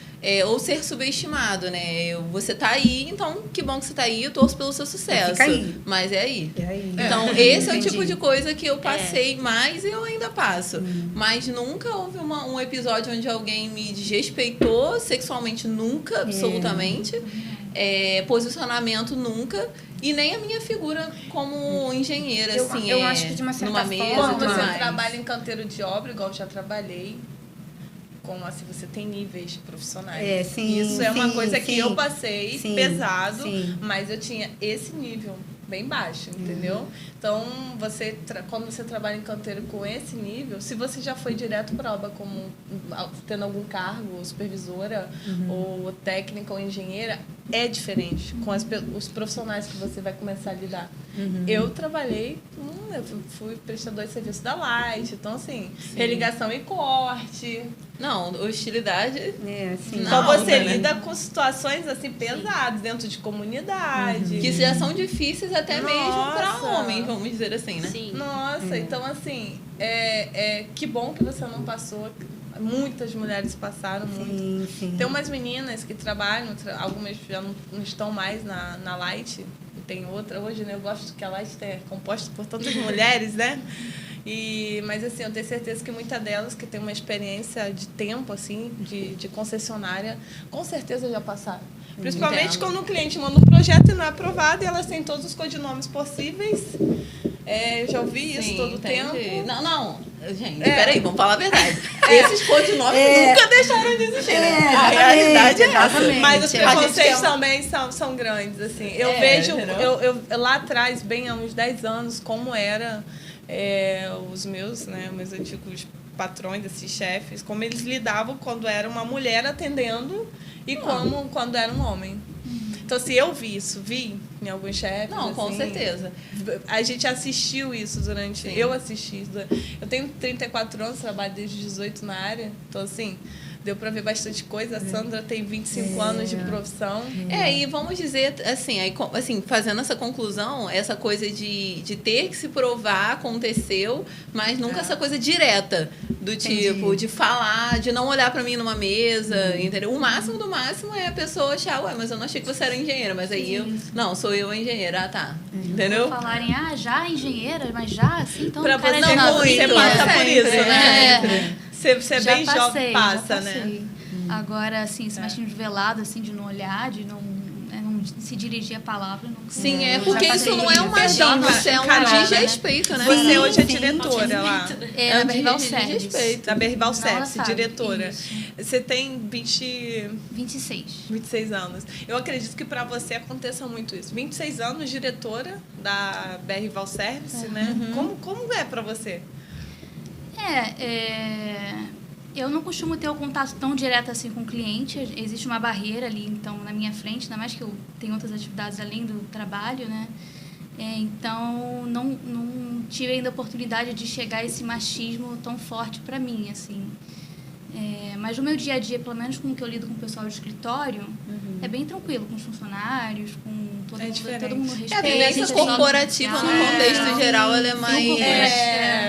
Ou ser subestimado, né? Você tá aí, então que bom que você tá aí, eu torço pelo seu sucesso. Fica aí. Mas é aí. Então, esse é o tipo de coisa que eu passei mais e eu ainda passo. Mas nunca houve um episódio onde alguém me desrespeitou sexualmente, nunca, absolutamente. Posicionamento, nunca. E nem a minha figura como engenheira, assim. Eu acho que de uma certa numa mesa, quando você mais. trabalha em canteiro de obra, igual eu já trabalhei, como assim, você tem níveis profissionais. Isso é uma coisa que eu passei pesado, mas eu tinha esse nível bem baixo, entendeu? Então, quando você trabalha em canteiro com esse nível, se você já foi direto para a obra como tendo algum cargo, supervisora, ou técnica ou engenheira, é diferente com os profissionais que você vai começar a lidar. Eu trabalhei, eu fui prestador de serviço da Light, então assim, religação e corte, Não, hostilidade. Assim, Então você né? lida com situações assim pesadas dentro de comunidade. Que já são difíceis até mesmo para Nossa. homens, vamos dizer assim, né? Sim. Nossa, então assim, que bom que você não passou. Muitas mulheres passaram muito. sim. Tem umas meninas que trabalham, algumas já não estão mais na Light. Tem outra hoje, né? Eu gosto que a Light é composta por tantas mulheres, né? Mas assim, eu tenho certeza que muitas delas que têm uma experiência de tempo, assim, de concessionária, com certeza já passaram. Principalmente Entendo. quando o cliente manda um projeto e não é aprovado, e elas têm todos os codinomes possíveis. Eu já ouvi isso todo o tempo. Não, gente, peraí, vamos falar a verdade. Esses codinomes nunca deixaram de existir, né? A realidade é essa. Mas os A gente preconceitos também são grandes, assim. Eu vejo, eu lá atrás, bem há uns 10 anos, como era os meus antigos patrões, esses chefes, como eles lidavam quando era uma mulher atendendo e quando era um homem. Então, assim, eu vi em alguns chefes. Não, com assim, certeza. A gente assistiu isso durante... Sim. Eu assisti isso. Eu tenho 34 anos, trabalho desde 18 na área. Então, assim, deu para ver bastante coisa. A Sandra tem 25 anos de profissão. E vamos dizer, assim, fazendo essa conclusão, essa coisa de ter que se provar aconteceu, mas nunca essa coisa direta, do tipo, de falar, de não olhar para mim numa mesa, entendeu? O máximo do máximo é a pessoa achar, mas eu não achei que você era engenheira, mas aí não, sou eu a engenheira, tá, entendeu? Falarem, já engenheira, mas já, assim, então Pra o cara você já ruim, você passa por isso, né? Você é Já bem passei, jovem, passa, né? Agora, assim, esse machismo velado, assim, de não olhar, de não se dirigir a palavra. Não, Sim, eu porque já isso passei não é um isso. machismo, isso é um Carona, desrespeito, né? Você hoje é diretora lá. É, na Berrival desrespeito. Service. Da Berrival Não, ela Service, sabe. diretora. Isso. Você tem 26. 26 anos. Eu acredito que para você aconteça muito isso. 26 anos, diretora da Berrival Service, né? Como é para você? Eu não costumo ter o contato tão direto assim com o cliente. Existe uma barreira ali, então, na minha frente, ainda mais que eu tenho outras atividades além do trabalho, né? Então, não tive ainda a oportunidade de chegar a esse machismo tão forte para mim, assim. Mas no meu dia a dia, pelo menos com o que eu lido com o pessoal do escritório, é bem tranquilo com os funcionários, com todo mundo respeita. A vivência corporativa, no contexto geral, ela é mais...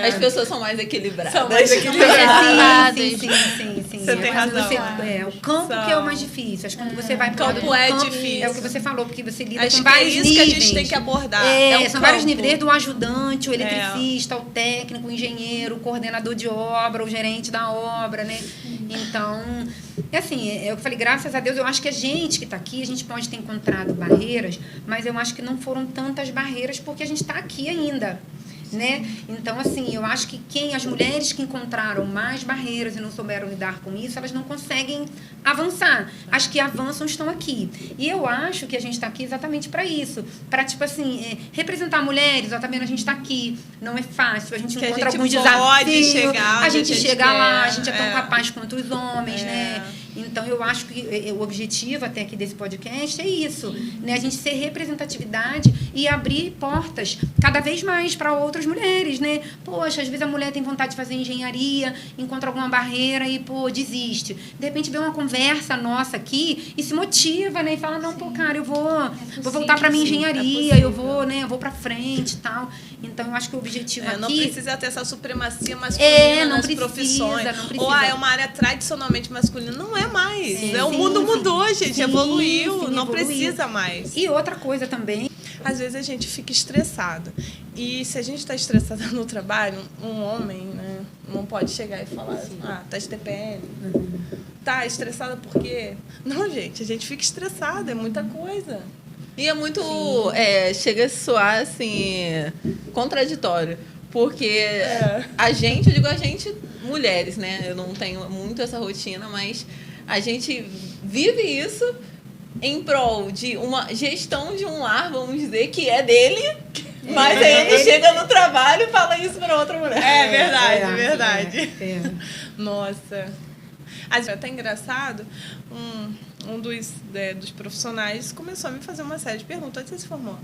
As pessoas são mais equilibradas. Sim. Você tem razão. O campo que é o mais difícil. Acho que quando você vai para o campo é difícil. É o que você falou, porque você lida Acho com que é vários isso níveis. que a gente tem que abordar. São vários níveis, desde o ajudante, o eletricista, o técnico, o engenheiro, o coordenador de obra, o gerente da obra, né? Então, assim, é o que eu falei, graças a Deus, eu acho que a gente que está aqui, a gente pode ter encontrado barreiras, mas eu acho que não foram tantas barreiras porque a gente está aqui ainda. Né? Então, assim, eu acho que as mulheres que encontraram mais barreiras e não souberam lidar com isso, elas não conseguem avançar. As que avançam estão aqui. E eu acho que a gente está aqui exatamente para isso. Para, tipo assim, representar mulheres, ó, também a gente está aqui. Não é fácil, a gente encontra alguns desafios. A gente chega lá, a gente é tão capaz quanto os homens, né? Então, eu acho que o objetivo até aqui desse podcast é isso, né? A gente ser representatividade e abrir portas cada vez mais para outras mulheres, né? Poxa, às vezes a mulher tem vontade de fazer engenharia, encontra alguma barreira e, desiste. De repente, vê uma conversa nossa aqui e se motiva, né? E fala, não, cara, eu vou voltar para minha engenharia, eu vou para frente e tal. Então, eu acho que o objetivo aqui... Não precisa ter essa supremacia masculina nas profissões. Não precisa. Ou é uma área tradicionalmente masculina. Não é mais. O mundo mudou, gente. Evoluiu. Não precisa mais. E outra coisa também... Às vezes a gente fica estressado. E se a gente está estressada no trabalho, um homem, né, não pode chegar e falar, tá de TPM. Tá estressada por quê? Não, gente, a gente fica estressada, é muita coisa. E é muito... chega a soar, assim, contraditório. Porque a gente, mulheres, né? Eu não tenho muito essa rotina, mas a gente vive isso em prol de uma gestão de um lar, vamos dizer, que é dele, mas aí ele chega no trabalho e fala isso para outra mulher. É verdade. Nossa. É até engraçado, dos profissionais começou a me fazer uma série de perguntas. Onde você se formou?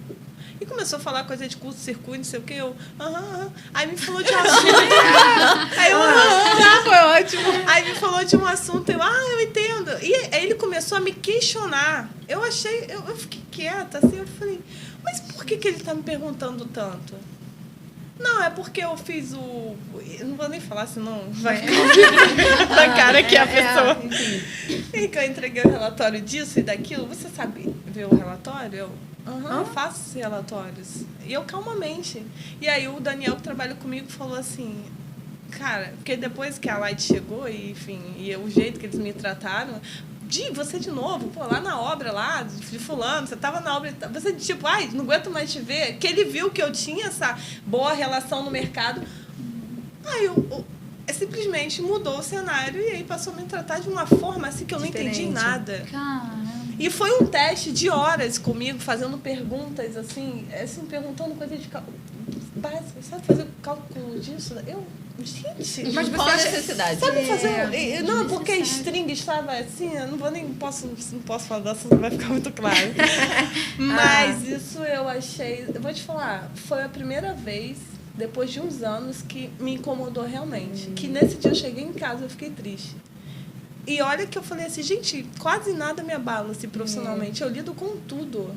E começou a falar coisa de curso, circuito, não sei o que. Aí me falou de um assunto. Aí eu, foi ótimo. Aí me falou de um assunto. Eu entendo. E aí ele começou a me questionar. Eu fiquei quieta, assim, eu falei, mas por que ele tá me perguntando tanto? Não, é porque eu fiz o... Eu não vou nem falar, senão vai ficar na cara que a pessoa... E que eu entreguei o relatório disso e daquilo. Você sabe ver o relatório? Eu faço esses relatórios. E eu calmamente. E aí o Daniel, que trabalha comigo, falou assim... Cara, porque depois que a Light chegou, e, enfim, e o jeito que eles me trataram... você de novo, lá na obra lá, de fulano, você tava na obra, você tipo, não aguento mais te ver, que ele viu que eu tinha essa boa relação no mercado. Aí simplesmente mudou o cenário e aí passou a me tratar de uma forma assim que eu não entendi nada. Caramba. E foi um teste de horas comigo, fazendo perguntas assim perguntando coisa de básica, sabe fazer cálculo disso? Gente, mas qual a necessidade? Sabe fazer... Não, porque a string estava assim, eu não posso falar disso, não vai ficar muito claro. Mas isso eu achei... Eu vou te falar, foi a primeira vez, depois de uns anos, que me incomodou realmente. Que nesse dia eu cheguei em casa, eu fiquei triste. E olha que eu falei assim, gente, quase nada me abala assim, profissionalmente. Eu lido com tudo.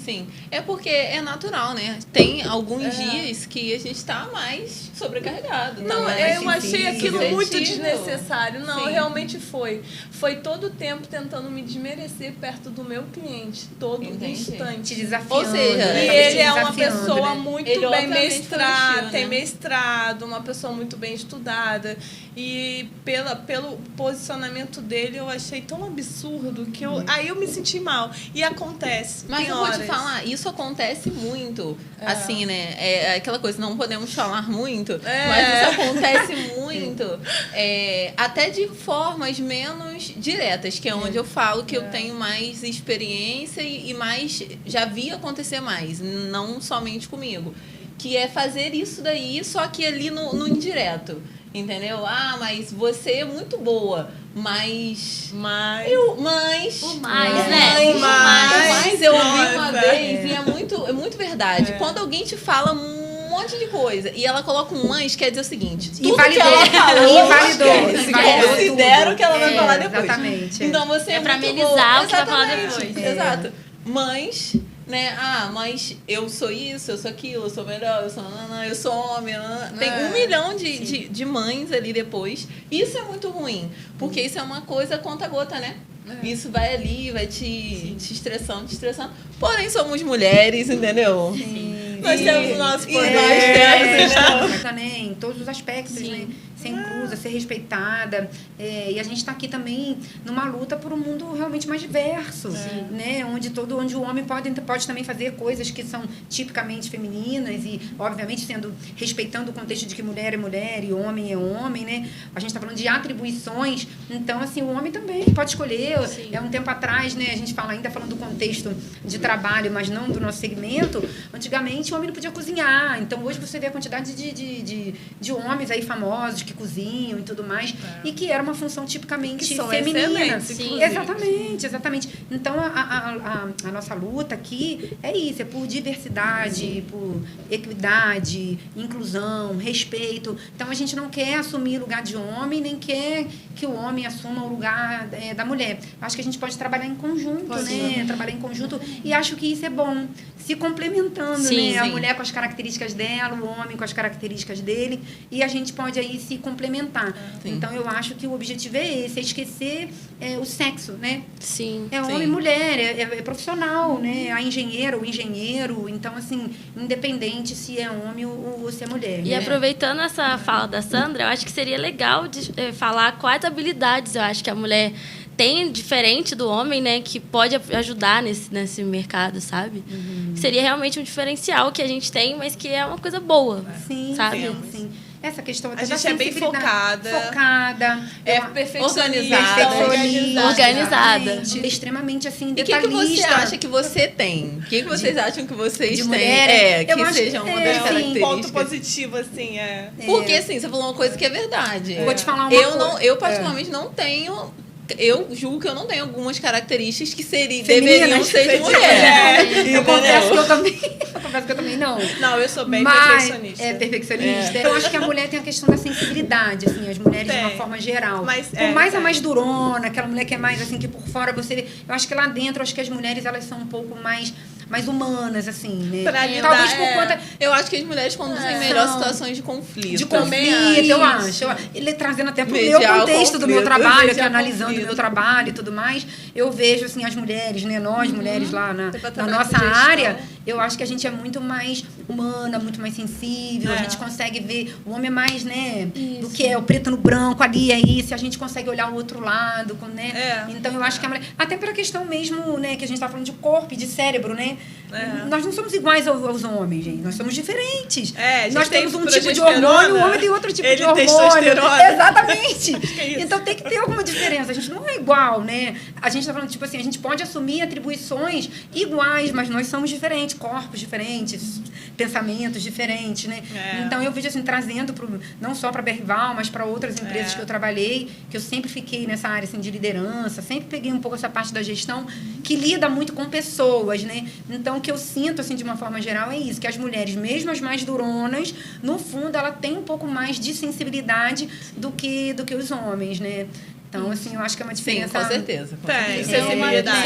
Sim, é porque é natural, né? Tem alguns dias que a gente tá mais sobrecarregado. Não, eu achei aquilo muito desnecessário. Não, realmente foi. Foi todo o tempo tentando me desmerecer perto do meu cliente. Todo instante. Te desafiando. Ou seja, e ele é uma pessoa muito ele bem mestrada, tem né? mestrado, uma pessoa muito bem estudada. E pelo posicionamento dele, eu achei tão absurdo que aí eu me senti mal. E acontece. Mas eu vou te falar, isso acontece muito. Assim, né? É aquela coisa, não podemos falar muito, mas isso acontece muito. Até de formas menos diretas, que é onde eu falo que eu tenho mais experiência e mais já vi acontecer mais, não somente comigo. Que é fazer isso daí, só que ali no indireto. Entendeu? Mas você é muito boa, mas o mais, né? O mais eu ouvi uma vez e é muito verdade. Quando alguém te fala um monte de coisa e ela coloca um mas, quer dizer o seguinte, tudo que ela falou, considero que ela vai falar depois. Exatamente. Então você é pra muito amenizar o que vai boa. falar depois. Exato. Mas... né? Mas eu sou isso, eu sou aquilo, eu sou melhor, eu sou homem. Tem 1 milhão de mães ali depois. Isso é muito ruim, porque isso é uma coisa conta-gota, né? Isso vai ali, vai te estressando. Porém, somos mulheres, entendeu? Sim. Nós temos o nosso poder. Também, em todos os aspectos, né? Ser inclusa, ser respeitada. E a gente está aqui também numa luta por um mundo realmente mais diverso, né? Onde o homem pode também fazer coisas que são tipicamente femininas e, obviamente, respeitando o contexto de que mulher é mulher e homem é homem, né? A gente está falando de atribuições. Então, assim, o homem também pode escolher. Um tempo atrás, né? A gente ainda falando do contexto de trabalho, mas não do nosso segmento. Antigamente, o homem não podia cozinhar. Então, hoje você vê a quantidade de homens aí famosos que cozinham e tudo mais, e que era uma função tipicamente feminina. Exatamente. Então, a nossa luta aqui é isso, é por diversidade, por equidade, inclusão, respeito. Então, a gente não quer assumir o lugar de homem, nem quer que o homem assuma o lugar da mulher. Acho que a gente pode trabalhar em conjunto, né? Trabalhar em conjunto, e acho que isso é bom, se complementando, né? A mulher com as características dela, o homem com as características dele, e a gente pode aí se complementar. Então, eu acho que o objetivo é esse, é esquecer o sexo, né? Sim. É homem e mulher, é profissional, né? A engenheira, o engenheiro, então, assim, independente se é homem ou se é mulher. E aproveitando essa fala da Sandra, eu acho que seria legal de falar quais habilidades eu acho que a mulher tem diferente do homem, né, que pode ajudar nesse mercado, sabe? Seria realmente um diferencial que a gente tem, mas que é uma coisa boa, sabe? Sim. Essa questão até a gente é bem focada, organizada, extremamente assim detalhista. E o que você acha que você tem? O que vocês acham que vocês têm? Que seja uma das características. Um ponto positivo, assim, Porque, assim, você falou uma coisa que é verdade. Vou te falar uma coisa. Eu particularmente, não tenho eu julgo que eu não tenho algumas características que Femininas, deveriam ser de mulher. Eu confesso que eu também não. Não, eu sou bem Mas, perfeccionista. Perfeccionista. Eu acho que a mulher tem a questão da sensibilidade, assim, as mulheres de uma forma geral. Mas, por mais a mais durona, aquela mulher que é mais assim, que por fora você vê. Eu acho que lá dentro, acho que as mulheres elas são um pouco mais humanas, assim, né? Pra lidar, talvez por conta. Eu acho que as mulheres conduzem melhor situações de conflito. De conflito, eu acho. Ele trazendo até pro meu Mediar o contexto do meu conflito, trabalho, aqui mediar analisando o conflito. meu trabalho e tudo mais, eu vejo, assim, as mulheres, né? Nós, mulheres lá na Departamento nossa de gestão. área, eu acho que a gente é muito mais humana, muito mais sensível, a gente consegue ver, o homem é mais, né? Do que é o preto no branco, ali é isso, a gente consegue olhar o outro lado, né? Então, eu acho que a mulher, até pela questão mesmo, né? Que a gente tá falando de corpo e de cérebro, né? Nós não somos iguais aos homens, gente. Nós somos diferentes. Nós temos um tipo de hormônio, o homem tem outro tipo de hormônio. Testosterona. Exatamente. Então tem que ter alguma diferença. A gente não é igual, né? A gente tá falando, tipo assim, a gente pode assumir atribuições iguais, mas nós somos diferentes, corpos diferentes, pensamentos diferentes, né? Então eu vejo assim, trazendo não só para Berrival, mas para outras empresas que eu trabalhei, que eu sempre fiquei nessa área assim, de liderança, sempre peguei um pouco essa parte da gestão que lida muito com pessoas, né? Então, o que eu sinto, assim, de uma forma geral, é isso, que as mulheres, mesmo as mais duronas, no fundo, ela tem um pouco mais de sensibilidade do que os homens, né? Então, assim, eu acho que é uma diferença. Sim, com certeza. Tem, sensibilidade.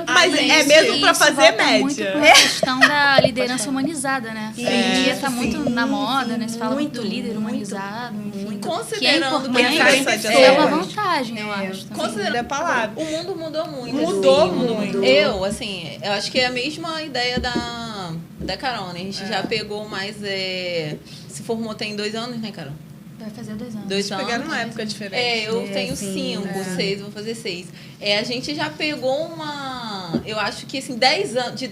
Mas é mesmo para fazer média. Muito com a questão da liderança humanizada, né? Hoje em dia está muito na moda, né? Se fala muito do líder humanizado, enfim. Considerando que é importante, é uma vantagem, eu acho. Considerando a palavra. O mundo mudou muito. Mudou muito. Eu acho que é a mesma ideia da Carol, né? A gente já pegou mais... se formou tem 2 anos, né, Carol? Vai fazer 2 anos. 2 anos. Pegaram uma época diferente. Eu tenho 5, 6, vou fazer 6. A gente já pegou uma... Eu acho que, assim, 10 anos... De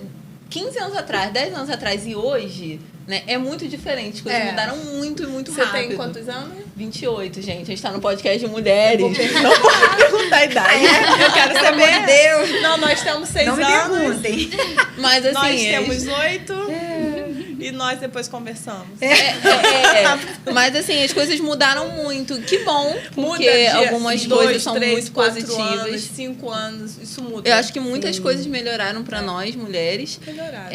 15 anos atrás, 10 anos atrás e hoje, né? É muito diferente. As coisas mudaram muito e muito rápido. Você tem quantos anos? 28, gente. A gente tá no podcast de mulheres. Não pode perguntar a idade. Eu quero Pelo saber. amor de Deus. Não, nós temos 6 Não anos. me perguntem. Mas, assim... Nós temos 8. E nós depois conversamos. Mas, assim, as coisas mudaram muito. Que bom, porque Muda algumas coisas são 3, muito 4 positivas. anos, 5 anos, isso muda. Eu acho que muitas coisas melhoraram pra nós, mulheres. Melhoraram.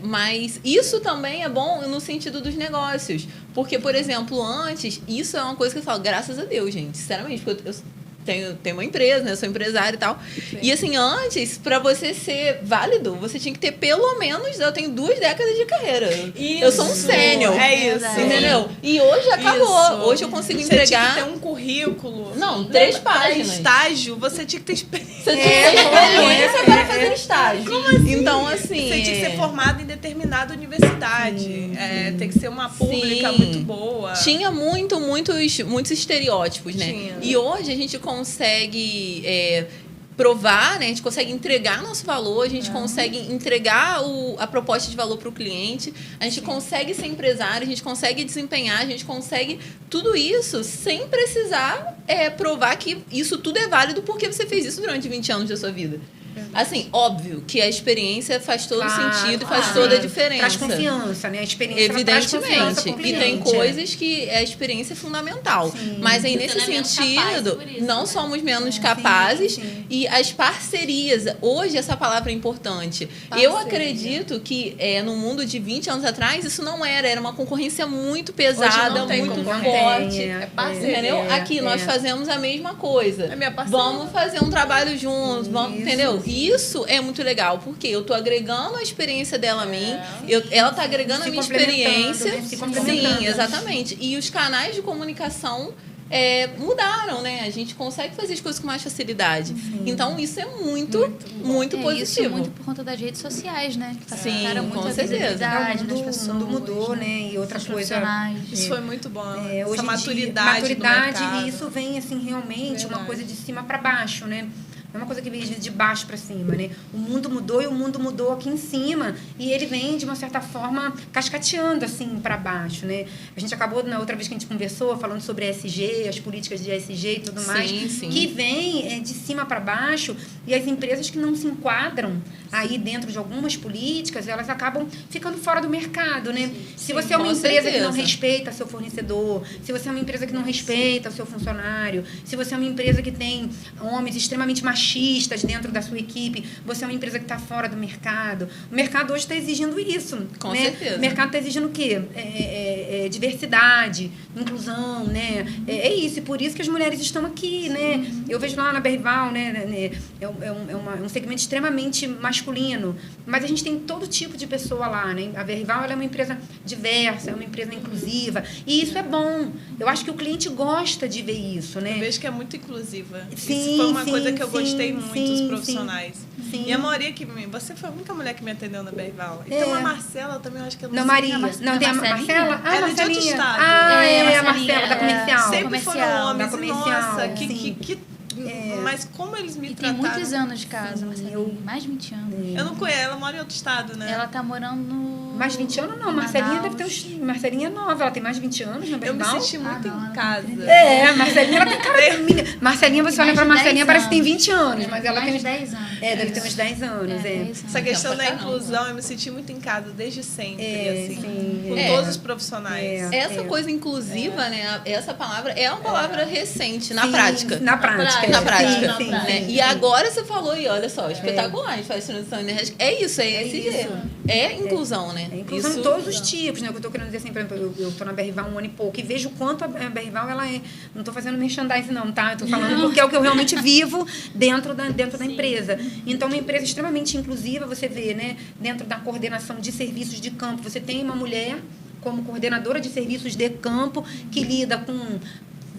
Mas isso também é bom no sentido dos negócios. Porque, por exemplo, antes, isso é uma coisa que eu falo, graças a Deus, gente. Sinceramente, porque eu tenho uma empresa, né? Eu sou empresária e tal. Sim. E assim, antes, pra você ser válido, você tinha que ter pelo menos, eu tenho 2 décadas de carreira. Isso. Eu sou um sênior. É isso. Entendeu? E hoje acabou. Isso. Hoje eu consigo entregar... Você tinha que ter um currículo. Não, 3 páginas. Estágio, você tinha que ter experiência. Você tinha que ter experiência para fazer estágio. Como assim? Então, assim... Você tinha que ser formado em determinada universidade. Tem que ser uma pública muito boa. Tinha muitos estereótipos, né? Tinha. E hoje a gente consegue provar, né? A gente consegue entregar nosso valor, a gente consegue entregar a proposta de valor para o cliente, a gente consegue ser empresário, a gente consegue desempenhar, a gente consegue tudo isso sem precisar provar que isso tudo é válido porque você fez isso durante 20 anos da sua vida. Assim, óbvio que a experiência faz todo sentido e faz toda a diferença. Traz confiança, né? A experiência traz confiança pro cliente. E tem coisas que a experiência é fundamental. Sim. Mas aí, nesse sentido, não somos menos capazes. Sim. E as parcerias, hoje essa palavra é importante. Parceria. Eu acredito que no mundo de 20 anos atrás, isso não era uma concorrência muito pesada, muito forte. É parceria. Entendeu? Aqui nós fazemos a mesma coisa. É minha parceria. Vamos fazer um trabalho juntos, entendeu? Isso é muito legal, porque eu tô agregando a experiência dela a mim, ela tá agregando a minha experiência. Né? Sim, exatamente. E os canais de comunicação mudaram, né? A gente consegue fazer as coisas com mais facilidade. Sim. Então, isso é muito positivo. Isso muito por conta das redes sociais, né? Sim, muito com a certeza. das pessoas. O mundo mudou, né? E outra coisa... Isso foi muito bom. Essa maturidade do mercado. E isso vem, assim, realmente uma coisa de cima para baixo, né? É uma coisa que vem de baixo para cima, né? O mundo mudou e o mundo mudou aqui em cima. E ele vem, de uma certa forma, cascateando, assim, para baixo, né? A gente acabou, na outra vez que a gente conversou, falando sobre ESG, as políticas de ESG e tudo mais. Sim. Que vem de cima para baixo. E as empresas que não se enquadram aí dentro de algumas políticas, elas acabam ficando fora do mercado, né? Se você é uma com empresa que não certeza. respeita seu fornecedor, se você é uma empresa que não respeita o seu funcionário, se você é uma empresa que tem homens extremamente machistas dentro da sua equipe, você é uma empresa que está fora do mercado. O mercado hoje está exigindo isso. Com né? certeza. O mercado está exigindo o quê? Diversidade, inclusão, né? É isso, e por isso que as mulheres estão aqui, né? Eu vejo lá na Berrival, né? É um segmento extremamente masculino, mas a gente tem todo tipo de pessoa lá, né? A Berrival ela é uma empresa diversa, é uma empresa inclusiva, e isso é bom. Eu acho que o cliente gosta de ver isso, né? Eu vejo que é muito inclusiva. Sim, Isso foi uma sim, coisa que eu gostei sim, muito sim, dos profissionais. sim. E a maioria você foi a única mulher que me atendeu na Berrival. E tem uma Marcela também, eu acho que eu não Não, sei. Maria. Não, tem a Marcela? Ah, Ela é de outro Marcelinha. estado. Ah, É, a Marcela, Marcelinha, da comercial. Sempre comercial. foram homens. Da E, comercial, nossa, sim. mas como eles me E tem trataram... muitos anos de casa, Marcelinha. eu- Mais de 20 anos. Eu não conheço, ela mora em outro estado, né? Ela tá morando no... Mais 20 anos não, em Marcelinha Manaus. deve ter uns... Marcelinha é nova, ela tem mais de 20 anos na Eu me Berrival. senti muito não, em ela casa. É, Marcelinha, ela tem cara de menina. Marcelinha, você Tem olha mais pra de Marcelinha, 10 parece que tem anos. 20 anos, mas ela mais tem... de 10 anos. Deve ter uns 10 anos, 10 é. anos. Essa questão Então, da pra caramba. inclusão, eu me senti muito em casa desde sempre, assim. sim, com é. todos os profissionais. Essa coisa inclusiva, né? Essa palavra é uma palavra recente, na Sim, prática. Na prática. Na prática. Sim, sim, Né? sim, E agora você falou, e olha só, espetacular, a gente faz transição energética. É isso, é ESG. isso. É inclusão, né? É inclusão Isso- em todos os tipos, né? O que eu tô querendo dizer assim, por exemplo, eu tô na Berrival há um ano e pouco e vejo o quanto a Berrival, ela é... Não tô fazendo merchandising não, tá? Eu tô falando porque é o que eu realmente vivo dentro da empresa. Então, uma empresa extremamente inclusiva, você vê, né? Dentro da coordenação de serviços de campo, você tem uma mulher como coordenadora de serviços de campo que lida com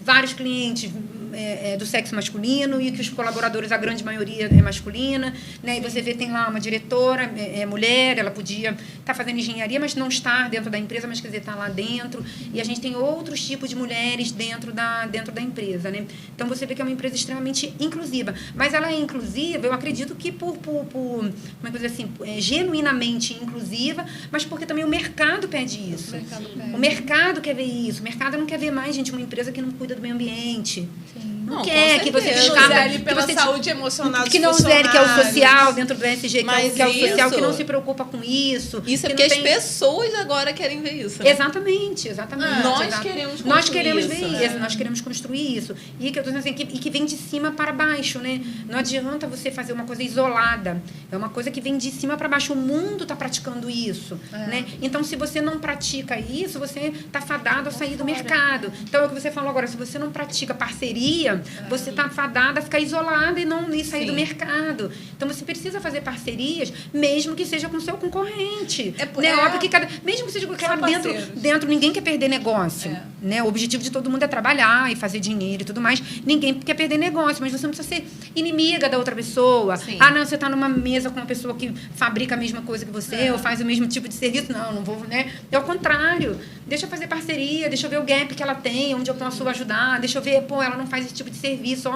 vários clientes do sexo masculino e que os colaboradores, a grande maioria é masculina, né? E você vê, tem lá uma diretora, mulher, ela podia estar fazendo engenharia, mas não estar dentro da empresa, mas quer dizer, está lá dentro. E a gente tem outros tipos de mulheres dentro da empresa, né? Então, você vê que é uma empresa extremamente inclusiva. Mas ela é inclusiva, eu acredito que como é que eu dizer assim, genuinamente inclusiva, mas porque também o mercado pede isso. O mercado quer ver isso. O mercado não quer ver mais, gente, uma empresa que não cuida do meio ambiente. Não Não, quer com que você certeza. descarga... Zele pela saúde emocional dos que não zere, que é o funcionários. social dentro do SG, Mas que é o social isso- que não se preocupa com isso. Isso é que porque não as pessoas agora querem ver isso, né? Exatamente. Nós exato. queremos Nós construir queremos isso, ver né? isso, nós queremos construir isso. E que eu tô dizendo assim, que vem de cima para baixo, né? Não adianta você fazer uma coisa isolada. É uma coisa que vem de cima para baixo. O mundo está praticando isso, né? Então, se você não pratica isso, você está fadado a sair do mercado. Então, é o que você falou agora, se você não pratica parceria, você está fadada a ficar isolada e sair do mercado. Então, você precisa fazer parcerias, mesmo que seja com o seu concorrente. Né? Óbvio que mesmo que seja claro, dentro ninguém quer perder negócio. Né? O objetivo de todo mundo é trabalhar e fazer dinheiro e tudo mais. Ninguém quer perder negócio, mas você não precisa ser inimiga da outra pessoa. Sim. Ah, não, você está numa mesa com uma pessoa que fabrica a mesma coisa que você ou faz o mesmo tipo de serviço. Não vou, né? É o contrário. Deixa eu fazer parceria, deixa eu ver o gap que ela tem, onde eu posso ajudar, deixa eu ver, ela não faz esse tipo de serviço.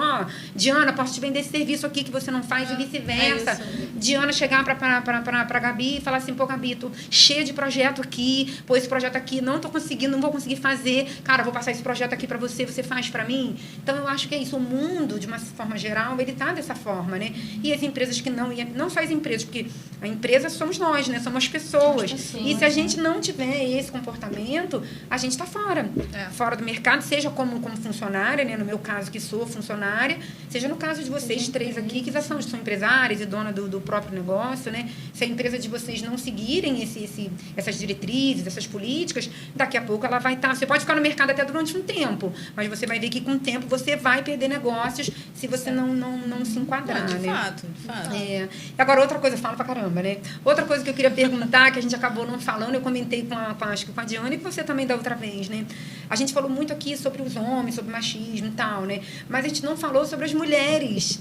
Diana, posso te vender esse serviço aqui que você não faz e vice-versa. Diana chegar pra Gabi e falar assim, pô, Gabi, tô cheia de projeto aqui, pô, esse projeto aqui não tô conseguindo, não vou conseguir fazer. Cara, vou passar esse projeto aqui pra você faz pra mim. Então, eu acho que é isso. O mundo, de uma forma geral, ele tá dessa forma, né? E as empresas que não só as empresas, porque a empresa somos nós, né? Somos as pessoas. E se a gente não tiver esse comportamento, a gente tá fora. Fora do mercado, seja como funcionária, né? No meu caso, que sou funcionária, seja no caso de vocês três aqui, que já são empresárias e dona do próprio negócio, né? Se a empresa de vocês não seguirem essas diretrizes, essas políticas, daqui a pouco ela vai estar... Você pode ficar no mercado até durante um tempo, mas você vai ver que com o tempo você vai perder negócios se você não se enquadrar, De né? fato. E agora, outra coisa, eu falo pra caramba, né? Outra coisa que eu queria perguntar, que a gente acabou não falando, eu comentei acho que com a Diana e com você também da outra vez, né? A gente falou muito aqui sobre os homens, sobre machismo e tal, né? Mas a gente não falou sobre as mulheres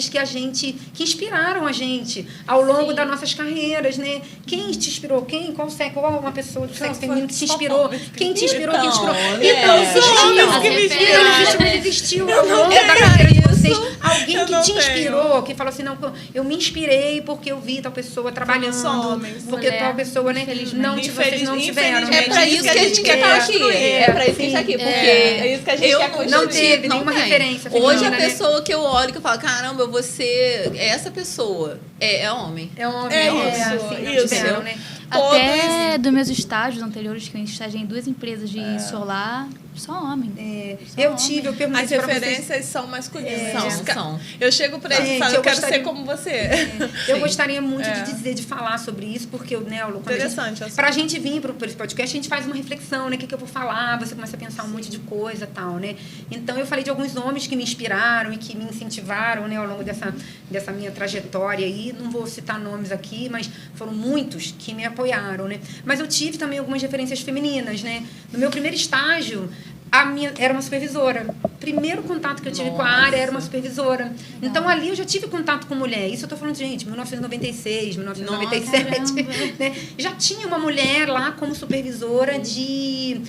que inspiraram a gente ao longo das nossas carreiras, né? Quem te inspirou? Qual uma pessoa do sexo feminino que te inspirou? Quem te inspirou? Quem te inspirou? Então, Não existiu ao longo da carreira de vocês, alguém eu que não te inspirou, tenho. que falou assim, não, eu me inspirei porque eu vi tal pessoa trabalhando, homens. porque Mulher, tal pessoa, né, não, vocês não tiveram. É pra isso que a gente quer estar aqui. É pra isso que a gente tá aqui. Porque É isso que a gente quer construir. não teve nenhuma tem. referência Hoje feminina, a né? pessoa que eu olho que eu falo, caramba, eu vou ser essa pessoa. É homem. É homem, É assim, isso, não isso. tiveram, né? Até dos meus estágios anteriores, que eu estagiei em 2 empresas de solar, só homem. Eu tive, eu perguntei As pra vocês. referências são masculinas. São. Eu chego pra eles e Gente, falo, eu eu quero gostaria- ser como você. Eu Sim. gostaria muito de dizer, de falar sobre isso, porque, né, Lu, Interessante, assim. pra gente vir para esse podcast, a gente faz uma reflexão, né? O que eu vou falar, você começa a pensar um monte de coisa e tal, né? Então, eu falei de alguns homens que me inspiraram e que me incentivaram, né, ao longo dessa minha trajetória aí. Não vou citar nomes aqui, mas foram muitos que me apoiaram, né? Mas eu tive também algumas referências femininas, né? No meu primeiro estágio, a minha era uma supervisora. Primeiro contato que eu tive com a área era uma supervisora. Então, ali eu já tive contato com mulher. Isso eu tô falando, gente, 1996, 1997. Né? Já tinha uma mulher lá como supervisora de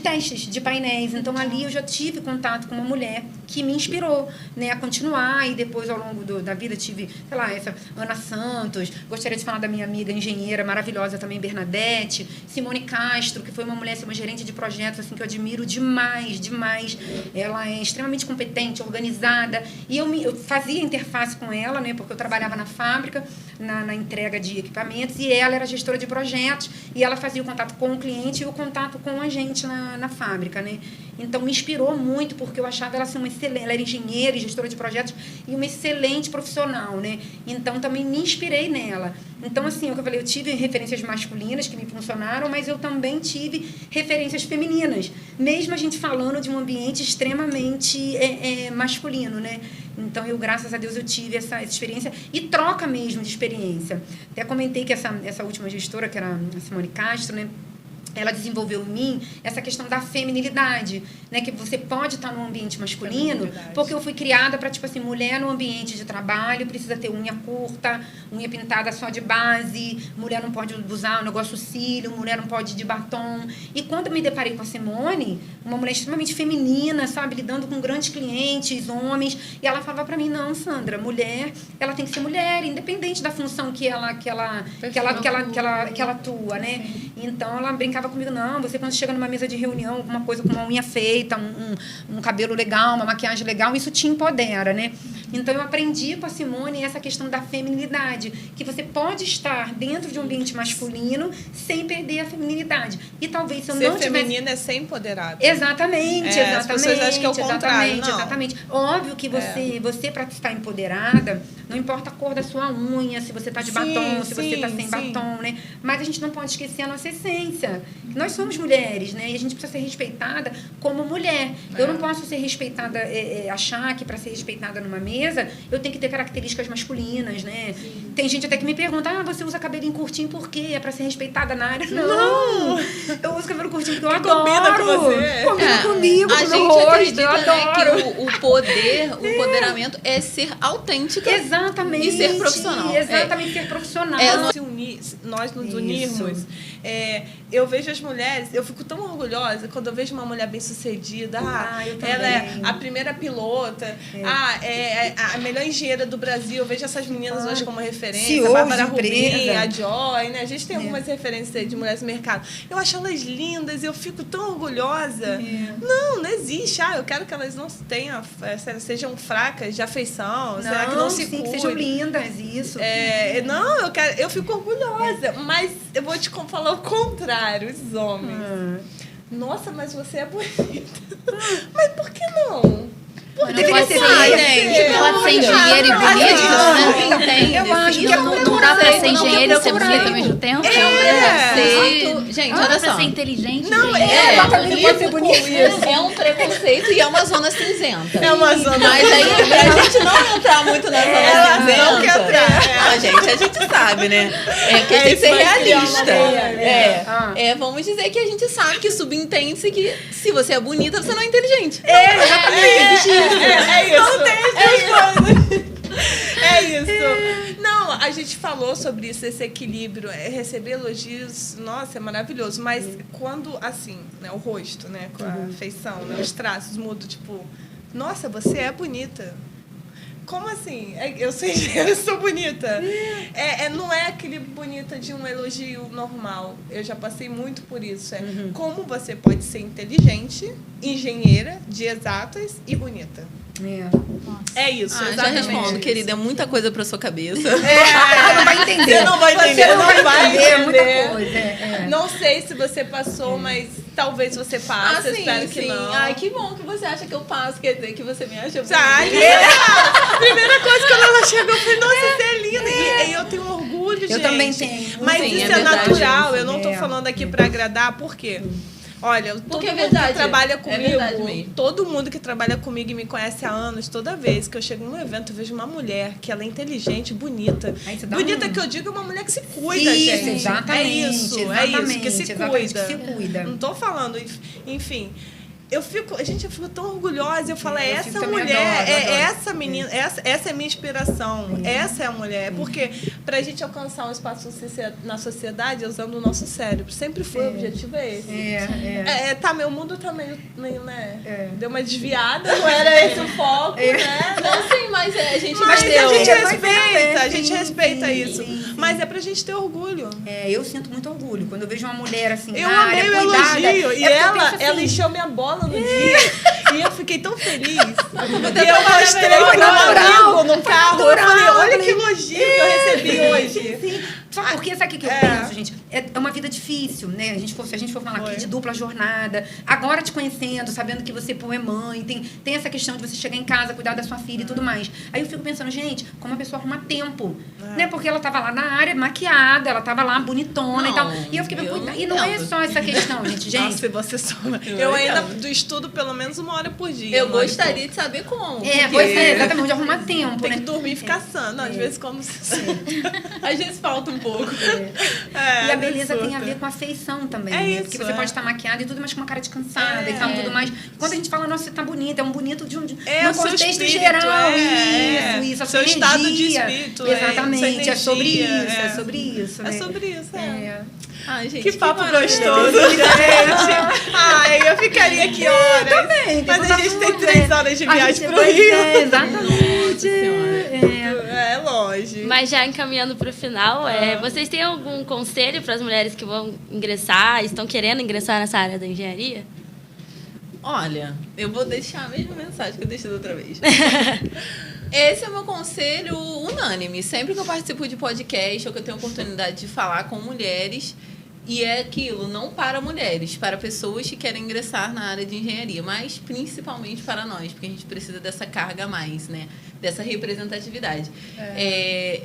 testes, de painéis. Então, ali eu já tive contato com uma mulher que me inspirou, né, a continuar. E depois, ao longo da vida, tive, sei lá, essa Ana Santos. Gostaria de falar da minha amiga engenheira maravilhosa também, Bernadette. Simone Castro, que foi uma mulher, assim, uma gerente de projetos, assim, que eu admiro demais, demais. Ela é extremamente competente, organizada. E eu fazia interface com ela, né, porque eu trabalhava na fábrica, na entrega de equipamentos, e ela era gestora de projetos, e ela fazia o contato com o cliente e o contato com a gente na fábrica, né? Então, me inspirou muito, porque eu achava ela assim, uma excelente... Ela era engenheira e gestora de projetos e uma excelente profissional, né? Então, também me inspirei nela. Então, assim, o que eu falei, eu tive referências masculinas que me funcionaram, mas eu também tive referências femininas, mesmo a gente falando de um ambiente extremamente masculino, né? Então, graças a Deus, eu tive essa experiência e troca mesmo de experiência. Até comentei que essa última gestora, que era a Simone Castro, né? Ela desenvolveu em mim essa questão da feminilidade, né? Que você pode estar num ambiente masculino, porque eu fui criada para, tipo assim, mulher no ambiente de trabalho precisa ter unha curta, unha pintada só de base, mulher não pode usar um negócio cílio, mulher não pode ir de batom. E quando eu me deparei com a Simone, uma mulher extremamente feminina, sabe? Lidando com grandes clientes, homens, e ela falava para mim, não, Sandra, mulher, ela tem que ser mulher, independente da função que ela atua, né? Então, ela brincava comigo, não, você quando chega numa mesa de reunião, alguma coisa com uma unha feita, um cabelo legal, uma maquiagem legal, isso te empodera, né? Então, eu aprendi com a Simone essa questão da feminilidade, que você pode estar dentro de um ambiente masculino sem perder a feminilidade. E talvez se eu não tivesse... Ser feminina é ser empoderada. Exatamente, exatamente. As pessoas acham que é o contrário, não. Exatamente. Óbvio que você para estar empoderada, não importa a cor da sua unha, se você está de batom, se você está sem batom, né? Mas a gente não pode esquecer a nossa essência. Nós somos mulheres, né? E a gente precisa ser respeitada como mulher. Eu não posso ser respeitada, achar que para ser respeitada numa mesa, eu tenho que ter características masculinas, né? Tem gente até que me pergunta, você usa cabelinho curtinho por quê? É para ser respeitada na área? Não! Eu uso cabelo curtinho porque eu adoro. Combina com você. Combina comigo, com o meu rosto, acredita, eu adoro. Né, que o poder, o empoderamento é ser autêntica. Exatamente. E ser profissional. Exatamente, ser profissional. Nós nos unirmos. Eu vejo as mulheres, eu fico tão orgulhosa quando eu vejo uma mulher bem-sucedida. Ela é a primeira pilota, a melhor engenheira do Brasil. Eu vejo essas meninas hoje como referência. CEO, a Bárbara Rubim, empresa. a Joy, né? A gente tem algumas referências aí de mulheres no mercado. Eu acho elas lindas, eu fico tão orgulhosa. Não existe. Eu quero que elas não tenham, sejam fracas de afeição. Será que não se cuidem? Que sejam lindas, isso. Eu fico orgulhosa, mas eu vou te falar o contrário, os homens. Nossa, mas você é bonita. Mas por que não? Não pode ser engenheiro e bonito, né? Eu acho que não dá pra ser engenheiro e ser bonito ao mesmo tempo. Gente, olha só. Pra ser inteligente. Não pode ser bonito. É um preconceito e é uma zona cinzenta. É uma zona. Mas aí, pra gente não entrar muito na zona cinzenta. Não quer entrar. A gente sabe, né? Porque tem que ser realista. Vamos dizer que a gente sabe que subentende-se que se você é bonita, você não é inteligente. É isso. Não, a gente falou sobre isso, esse equilíbrio, receber elogios, nossa, é maravilhoso. Mas quando, assim, né, o rosto, né, com a feição, né, os traços mudam, tipo, nossa, você é bonita. como assim? Eu sou engenheira, eu sou bonita. Não é aquele bonita de um elogio normal. Eu já passei muito por isso. Como você pode ser inteligente, engenheira, de exatas e bonita. É isso, já respondo, querida, é muita coisa pra sua cabeça. Você não vai entender. Você não vai entender, Você não vai entender muita coisa. Não sei se você passou, mas talvez você passe, espero que não. Ai, que bom que você acha que eu passo, quer dizer que você me acha bonita. Primeira coisa quando ela chegou, eu falei, nossa, você é linda. E eu tenho orgulho, gente. Eu também tenho. Mas Sim, isso é natural, eu não tô falando aqui pra agradar, por quê? Olha, todo mundo que trabalha comigo, todo mundo que trabalha comigo e me conhece há anos, toda vez que eu chego num evento, eu vejo uma mulher que ela é inteligente, bonita. Bonita que eu digo é uma mulher que se cuida, gente. Exatamente, é isso, que se cuida. Não tô falando, enfim. Eu fico tão orgulhosa. Eu falo, essa mulher, essa menina, essa é a minha inspiração. Essa é a mulher. Porque pra gente alcançar um espaço na sociedade, usando o nosso cérebro. Sempre foi, o objetivo é esse. Meu mundo tá meio né? Deu uma desviada, não era esse o foco, né? Não, sim, mas a gente a gente respeita isso. Mas é pra gente ter orgulho. Eu sinto muito orgulho. Quando eu vejo uma mulher assim, eu amei o elogio. E ela assim, encheu minha bola no dia. E eu fiquei tão feliz. E eu mostrei pro meu amigo no carro. Eu falei, olha que elogio que eu recebi hoje. Sim. Só porque sabe o que eu penso, gente? É uma vida difícil, né? Se a gente for falar aqui de dupla jornada, agora te conhecendo, sabendo que você é mãe, tem essa questão de você chegar em casa, cuidar da sua filha e tudo mais. Aí eu fico pensando, gente, como a pessoa arruma tempo, né? Porque ela tava lá na área maquiada, ela tava lá bonitona e tal. E eu fiquei pensando, e não é só essa questão, gente. Nossa, você soma. Eu ainda estudo pelo menos 1 hora por dia. Eu gostaria de saber como. Exatamente, de arrumar tempo, tem que dormir e ficar sã. Às vezes como às vezes falta um pouco. E a beleza tem a ver com a feição também, né? Porque você pode estar maquiada e tudo, mas com uma cara de cansada e tal, tudo mais. Quando a gente fala, nossa, você tá bonita, é um bonito de um contexto geral. Isso, a seu sua estado energia. de espírito. Exatamente, é sobre isso, né? É sobre isso, Ai, gente, que papo gostoso, gente. Ai, eu ficaria aqui horas. Também. Mas a gente tem 3 horas de viagem pro Rio. Exatamente. É lógico. Mas já encaminhando para o final, vocês têm algum conselho para as mulheres que vão ingressar, estão querendo ingressar nessa área da engenharia? Olha, eu vou deixar a mesma mensagem que eu deixei da outra vez. Esse é o meu conselho unânime. Sempre que eu participo de podcast ou que eu tenho oportunidade de falar com mulheres, e é aquilo, não para mulheres, para pessoas que querem ingressar na área de engenharia, mas principalmente para nós, porque a gente precisa dessa carga a mais, né? Dessa representatividade.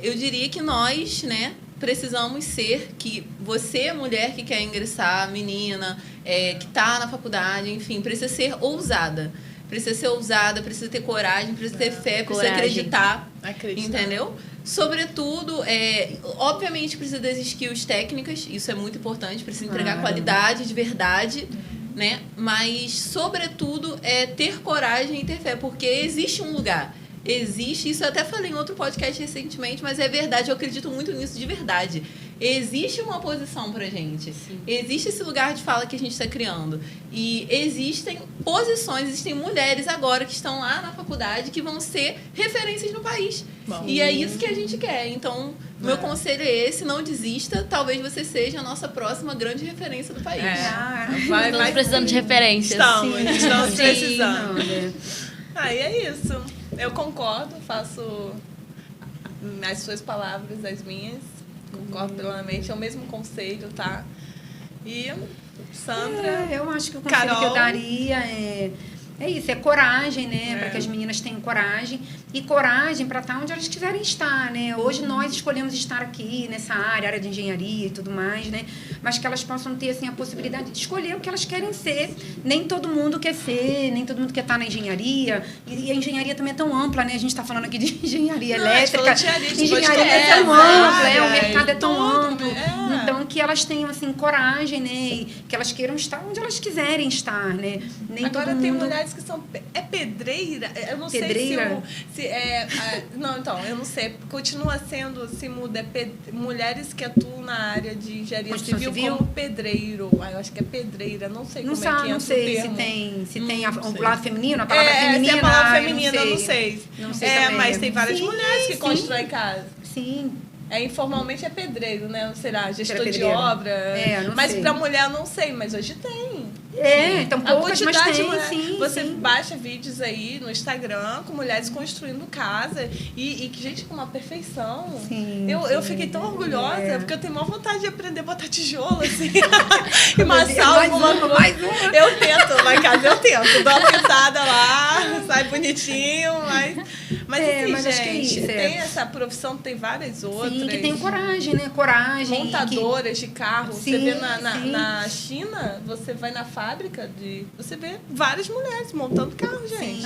Eu diria que nós, né, precisamos ser, que você, mulher que quer ingressar, menina, que está na faculdade, enfim, precisa ser ousada. Precisa ser ousada, precisa ter coragem, precisa ter fé, precisa acreditar. Entendeu? Sobretudo, obviamente precisa das skills técnicas, isso é muito importante, precisa entregar qualidade de verdade, né? Mas, sobretudo, ter coragem e ter fé, porque existe um lugar. Existe, isso eu até falei em outro podcast recentemente, mas é verdade, eu acredito muito nisso de verdade. Existe uma posição pra gente. Sim. Existe esse lugar de fala que a gente está criando. E existem posições, existem mulheres agora que estão lá na faculdade que vão ser referências no país. Bom. E é isso que a gente quer. Então, meu conselho é esse, não desista. Talvez você seja a nossa próxima grande referência do país. Estamos precisando de referências. Estamos precisando. E é isso. Eu concordo, faço as suas palavras, as minhas. Concordo plenamente, é o mesmo conselho, tá? E Sandra, eu acho que o conselho que eu daria é isso, é coragem, né? Para que as meninas tenham coragem. E coragem para estar onde elas quiserem estar, né? Hoje nós escolhemos estar aqui nessa área de engenharia e tudo mais, né? Mas que elas possam ter, assim, a possibilidade de escolher o que elas querem ser. Nem todo mundo quer ser, nem todo mundo quer estar na engenharia. E a engenharia também é tão ampla, né? A gente está falando aqui de engenharia elétrica. Engenharia é tão ampla, o mercado é tão amplo. Então, que elas tenham, assim, coragem, né? E que elas queiram estar onde elas quiserem estar, né? Nem agora todo tem mundo... mulheres mulheres que são... É pedreira? Eu não Pedreira? sei se é... Não, então, eu não sei. Continua sendo, se muda, mulheres que atuam na área de engenharia civil como pedreiro. Eu acho que é pedreira, não sei como é que entra não sei o termo. se tem o lado feminino, a palavra feminina. Se é a palavra feminina, eu não sei. Não sei também. Mas tem várias mulheres que constroem casa. Sim. Informalmente é pedreiro, né? Não será? Gestor de pedreiro. obra. Não mas sei. Para mulher eu não sei, mas hoje tem. Então poucas, mas tem, sim. Você sim. baixa vídeos aí no Instagram com mulheres construindo casa e que, gente, com uma perfeição. Sim, eu fiquei tão orgulhosa, porque eu tenho maior vontade de aprender a botar tijolo, assim. E mais uma. Eu tento, lá em casa eu tento. Dou uma pintada lá, sai bonitinho, mas assim, mas acho que é isso, tem essa profissão, tem várias outras. Sim, que tem coragem, né? Coragem. Montadoras de carro. Sim, você vê na China, você vai na fábrica, você vê várias mulheres montando carro, gente.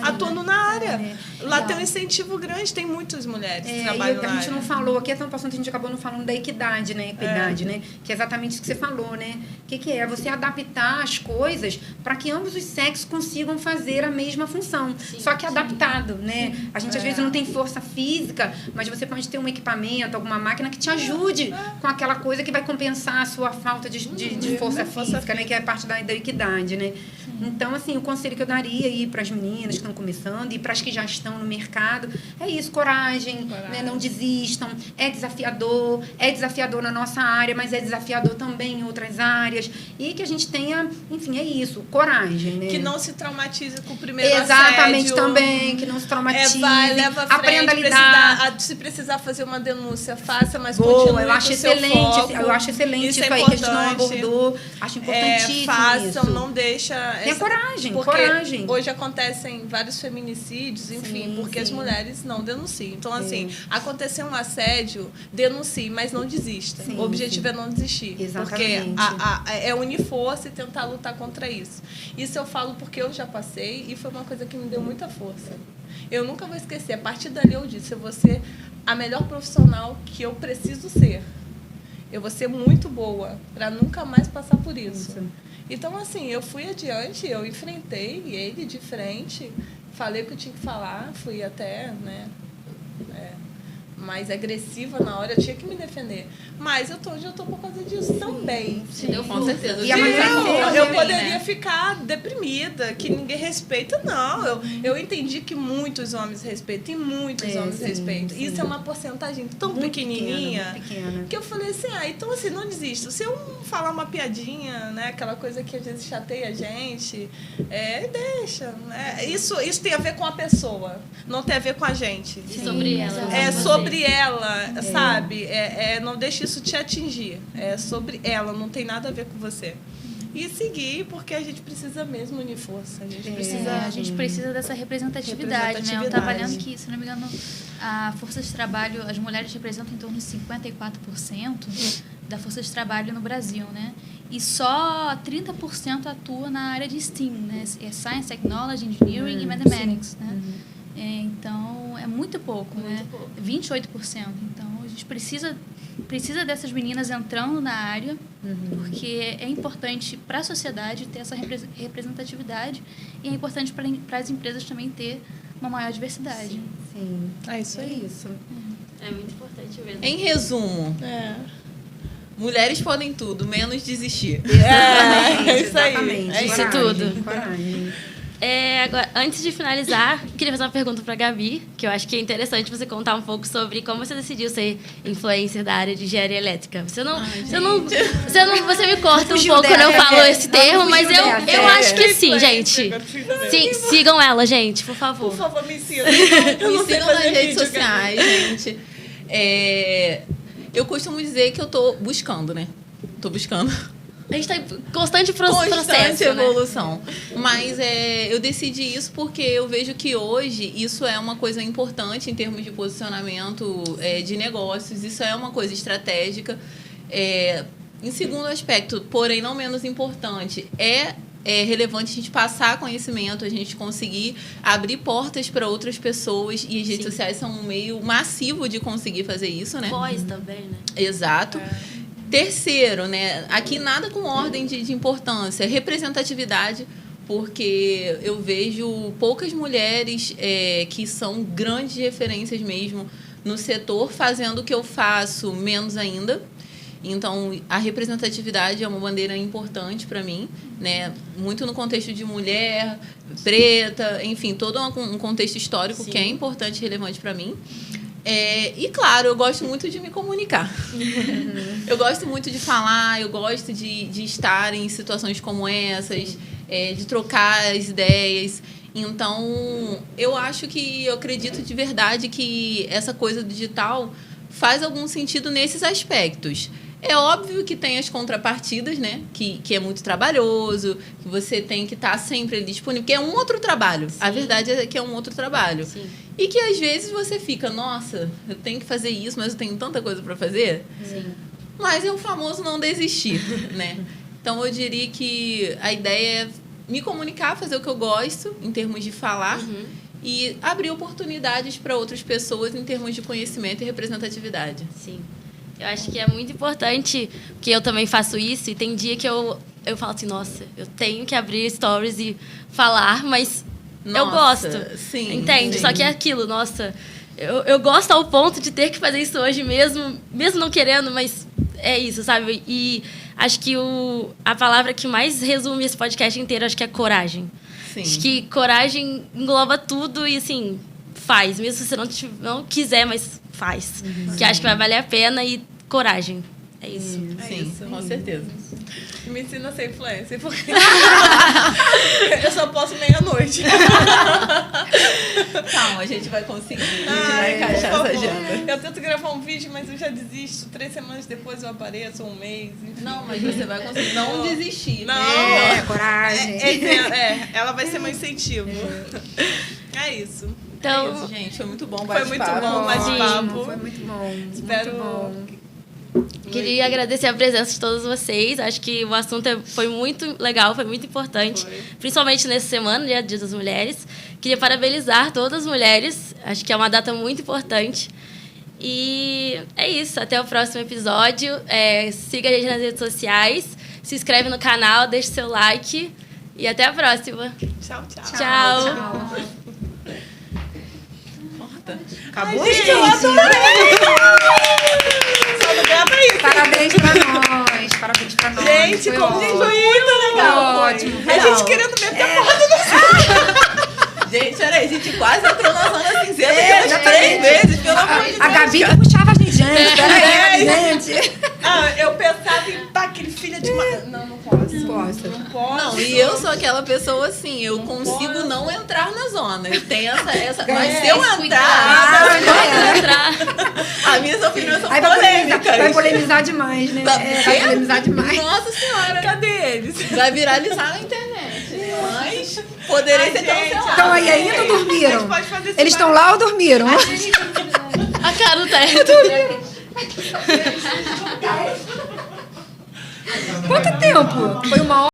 Atuando na área. Lá tem um incentivo grande, tem muitas mulheres que trabalham na área. A gente não falou, aqui é tão passando, a gente acabou não falando da equidade, né? Equidade, né? Que é exatamente isso que você falou, né? O que é? Você adaptar as coisas para que ambos os sexos consigam fazer a mesma função. Só que adaptado, né? A gente às vezes não tem força física, mas você pode ter um equipamento, alguma máquina que te ajude com aquela coisa que vai compensar a sua falta de força física, né? Que é parte da equidade, né? Então, assim, o conselho que eu daria aí para as meninas que estão começando e para as que já estão no mercado é isso, coragem. Né? Não desistam. É desafiador na nossa área, mas é desafiador também em outras áreas. E que a gente tenha, enfim, é isso, coragem, né? Que não se traumatize com o primeiro Exatamente, assédio. também, que não se traumatize. Leva à frente, aprenda a lidar. se precisar fazer uma denúncia, faça, mas Boa, continue eu acho com o seu excelente, foco. eu acho excelente isso é aí que a gente não abordou. Acho importantíssimo façam, isso. não deixa... Tenha coragem, porque coragem. Hoje acontecem vários feminicídios, enfim, porque as mulheres não denunciam. Então, assim, aconteceu um assédio, denuncie, mas não desista. O objetivo é não desistir. Exatamente. Porque é unir força e tentar lutar contra isso. Isso eu falo porque eu já passei e foi uma coisa que me deu muita força. Eu nunca vou esquecer. A partir dali eu disse, eu vou ser a melhor profissional que eu preciso ser. Eu vou ser muito boa para nunca mais passar por isso. Então, assim, eu fui adiante, eu enfrentei ele de frente, falei o que eu tinha que falar, fui até, né, mais agressiva na hora, eu tinha que me defender. Mas eu tô onde eu tô por causa disso também. Com certeza. Eu poderia ficar deprimida, que ninguém respeita. Não, eu entendi que muitos homens respeitam, e muitos homens respeitam. Isso é uma porcentagem tão muito pequenininha, que eu falei assim, então assim, não desisto. Se eu falar uma piadinha, né, aquela coisa que às vezes chateia a gente, deixa. Né? Isso tem a ver com a pessoa, não tem a ver com a gente. Sobre ela. É sobre ela, sabe? Não deixe isso te atingir. É sobre ela, não tem nada a ver com você. E seguir, porque a gente precisa mesmo unir força. A gente precisa dessa representatividade, né? Eu estava lendo que, se não me engano, a força de trabalho, as mulheres representam em torno de 54% da força de trabalho no Brasil, né? E só 30% atua na área de STEAM, né? É Science, Technology, Engineering e Mathematics, né? Então, é muito pouco, né? 28%. Então, a gente precisa dessas meninas entrando na área, porque é importante para a sociedade ter essa representatividade e é importante para as empresas também ter uma maior diversidade. Sim. É isso aí. É muito importante mesmo. Em resumo, mulheres podem tudo, menos desistir. Exatamente. É isso tudo. Coragem. Agora, antes de finalizar, queria fazer uma pergunta para a Gabi, que eu acho que é interessante você contar um pouco sobre como você decidiu ser influencer da área de engenharia elétrica. Você me corta um pouco quando eu falo esse termo, mas eu acho que sim, gente. Sim, sigam ela, gente, por favor. Por favor, me ensina. Me sigam nas redes sociais, gente. Eu costumo dizer que eu tô buscando, né? Tô buscando. A gente está em constante processo, evolução. Né? Mas eu decidi isso porque eu vejo que hoje isso é uma coisa importante em termos de posicionamento de negócios. Isso é uma coisa estratégica. Em segundo aspecto, porém não menos importante, é relevante a gente passar conhecimento, a gente conseguir abrir portas para outras pessoas. E as redes sociais são um meio massivo de conseguir fazer isso, né? Voz também, né? Exato. Terceiro, né? Aqui nada com ordem de importância. Representatividade. porque eu vejo poucas mulheres que são grandes referências mesmo no setor fazendo o que eu faço, menos ainda. Então, a representatividade é uma bandeira importante para mim, né? Muito no contexto de mulher, preta, enfim, todo um contexto histórico que é importante e relevante para mim. E, claro, eu gosto muito de me comunicar. Eu gosto muito de falar, eu gosto de estar em situações como essas, de trocar as ideias. Então, eu acredito de verdade que essa coisa digital faz algum sentido nesses aspectos. É óbvio que tem as contrapartidas, né? Que é muito trabalhoso, que você tem que estar sempre ali disponível, que é um outro trabalho. Sim. A verdade é que é um outro trabalho. Sim. E que às vezes você fica, nossa, eu tenho que fazer isso, mas eu tenho tanta coisa para fazer. Sim. Mas é o famoso não desistir, né? Então eu diria que a ideia é me comunicar, fazer o que eu gosto, em termos de falar, e abrir oportunidades para outras pessoas em termos de conhecimento e representatividade. Sim. Eu acho que é muito importante, porque eu também faço isso, e tem dia que eu falo assim, nossa, eu tenho que abrir stories e falar, mas eu gosto. Sim, entende? Sim. Só que é aquilo, nossa, eu gosto ao ponto de ter que fazer isso hoje mesmo não querendo, mas é isso, sabe? E acho que a palavra que mais resume esse podcast inteiro, acho que é coragem. Sim. Acho que coragem engloba tudo e, assim, faz. Mesmo se você não quiser, mas faz. Que acho que vai valer a pena e coragem. É isso. Sim, com certeza. Me ensina a ser influencer, porque eu só posso meia-noite. Calma, a gente vai conseguir. A gente vai encaixar essa agenda. Eu tento gravar um vídeo, mas eu já desisto. 3 semanas depois eu apareço, um mês. Enfim. Não, mas você vai conseguir. Não desistir. Não. Coragem. Ela vai ser meu incentivo. É isso. Então, é isso, gente. Foi muito bom o Foi muito bom o bate-papo. Foi muito bom. Espero... Muito bom. Queria agradecer a presença de todos vocês. Acho que o assunto foi muito legal, foi muito importante. Principalmente nessa semana, Dia das Mulheres. Queria parabenizar todas as mulheres. Acho que é uma data muito importante. E é isso. Até o próximo episódio. Siga a gente nas redes sociais. Se inscreve no canal, deixe seu like. E até a próxima. Tchau, tchau. Tchau. Acabou, gente, gente. eu adorei! Só não grava isso. Parabéns pra nós. Parabéns pra nós. Gente, foi muito legal. Ótimo. A gente querendo meter a porra no Gente, peraí, a gente quase entrou na zona cinzenta pelas 3 vezes, pelo amor de Deus. A Gabi que puxava a gente. Peraí, gente. Eu pensava em aquele filho de... Não posso. Não posso. Não, e eu sou aquela pessoa assim, eu consigo não entrar na zona. Eu tenho essa mas se eu entrar, as minhas opiniões são polêmicas. Vai polemizar demais, né? Vai polemizar demais. Nossa Senhora. Cadê eles? Vai viralizar na internet. Mas poderia ser cancelados. Estão aí ainda ou dormiram? Pode fazer Eles estão lá ou dormiram? A cara do teto. Quanto tempo? Foi 1 hora?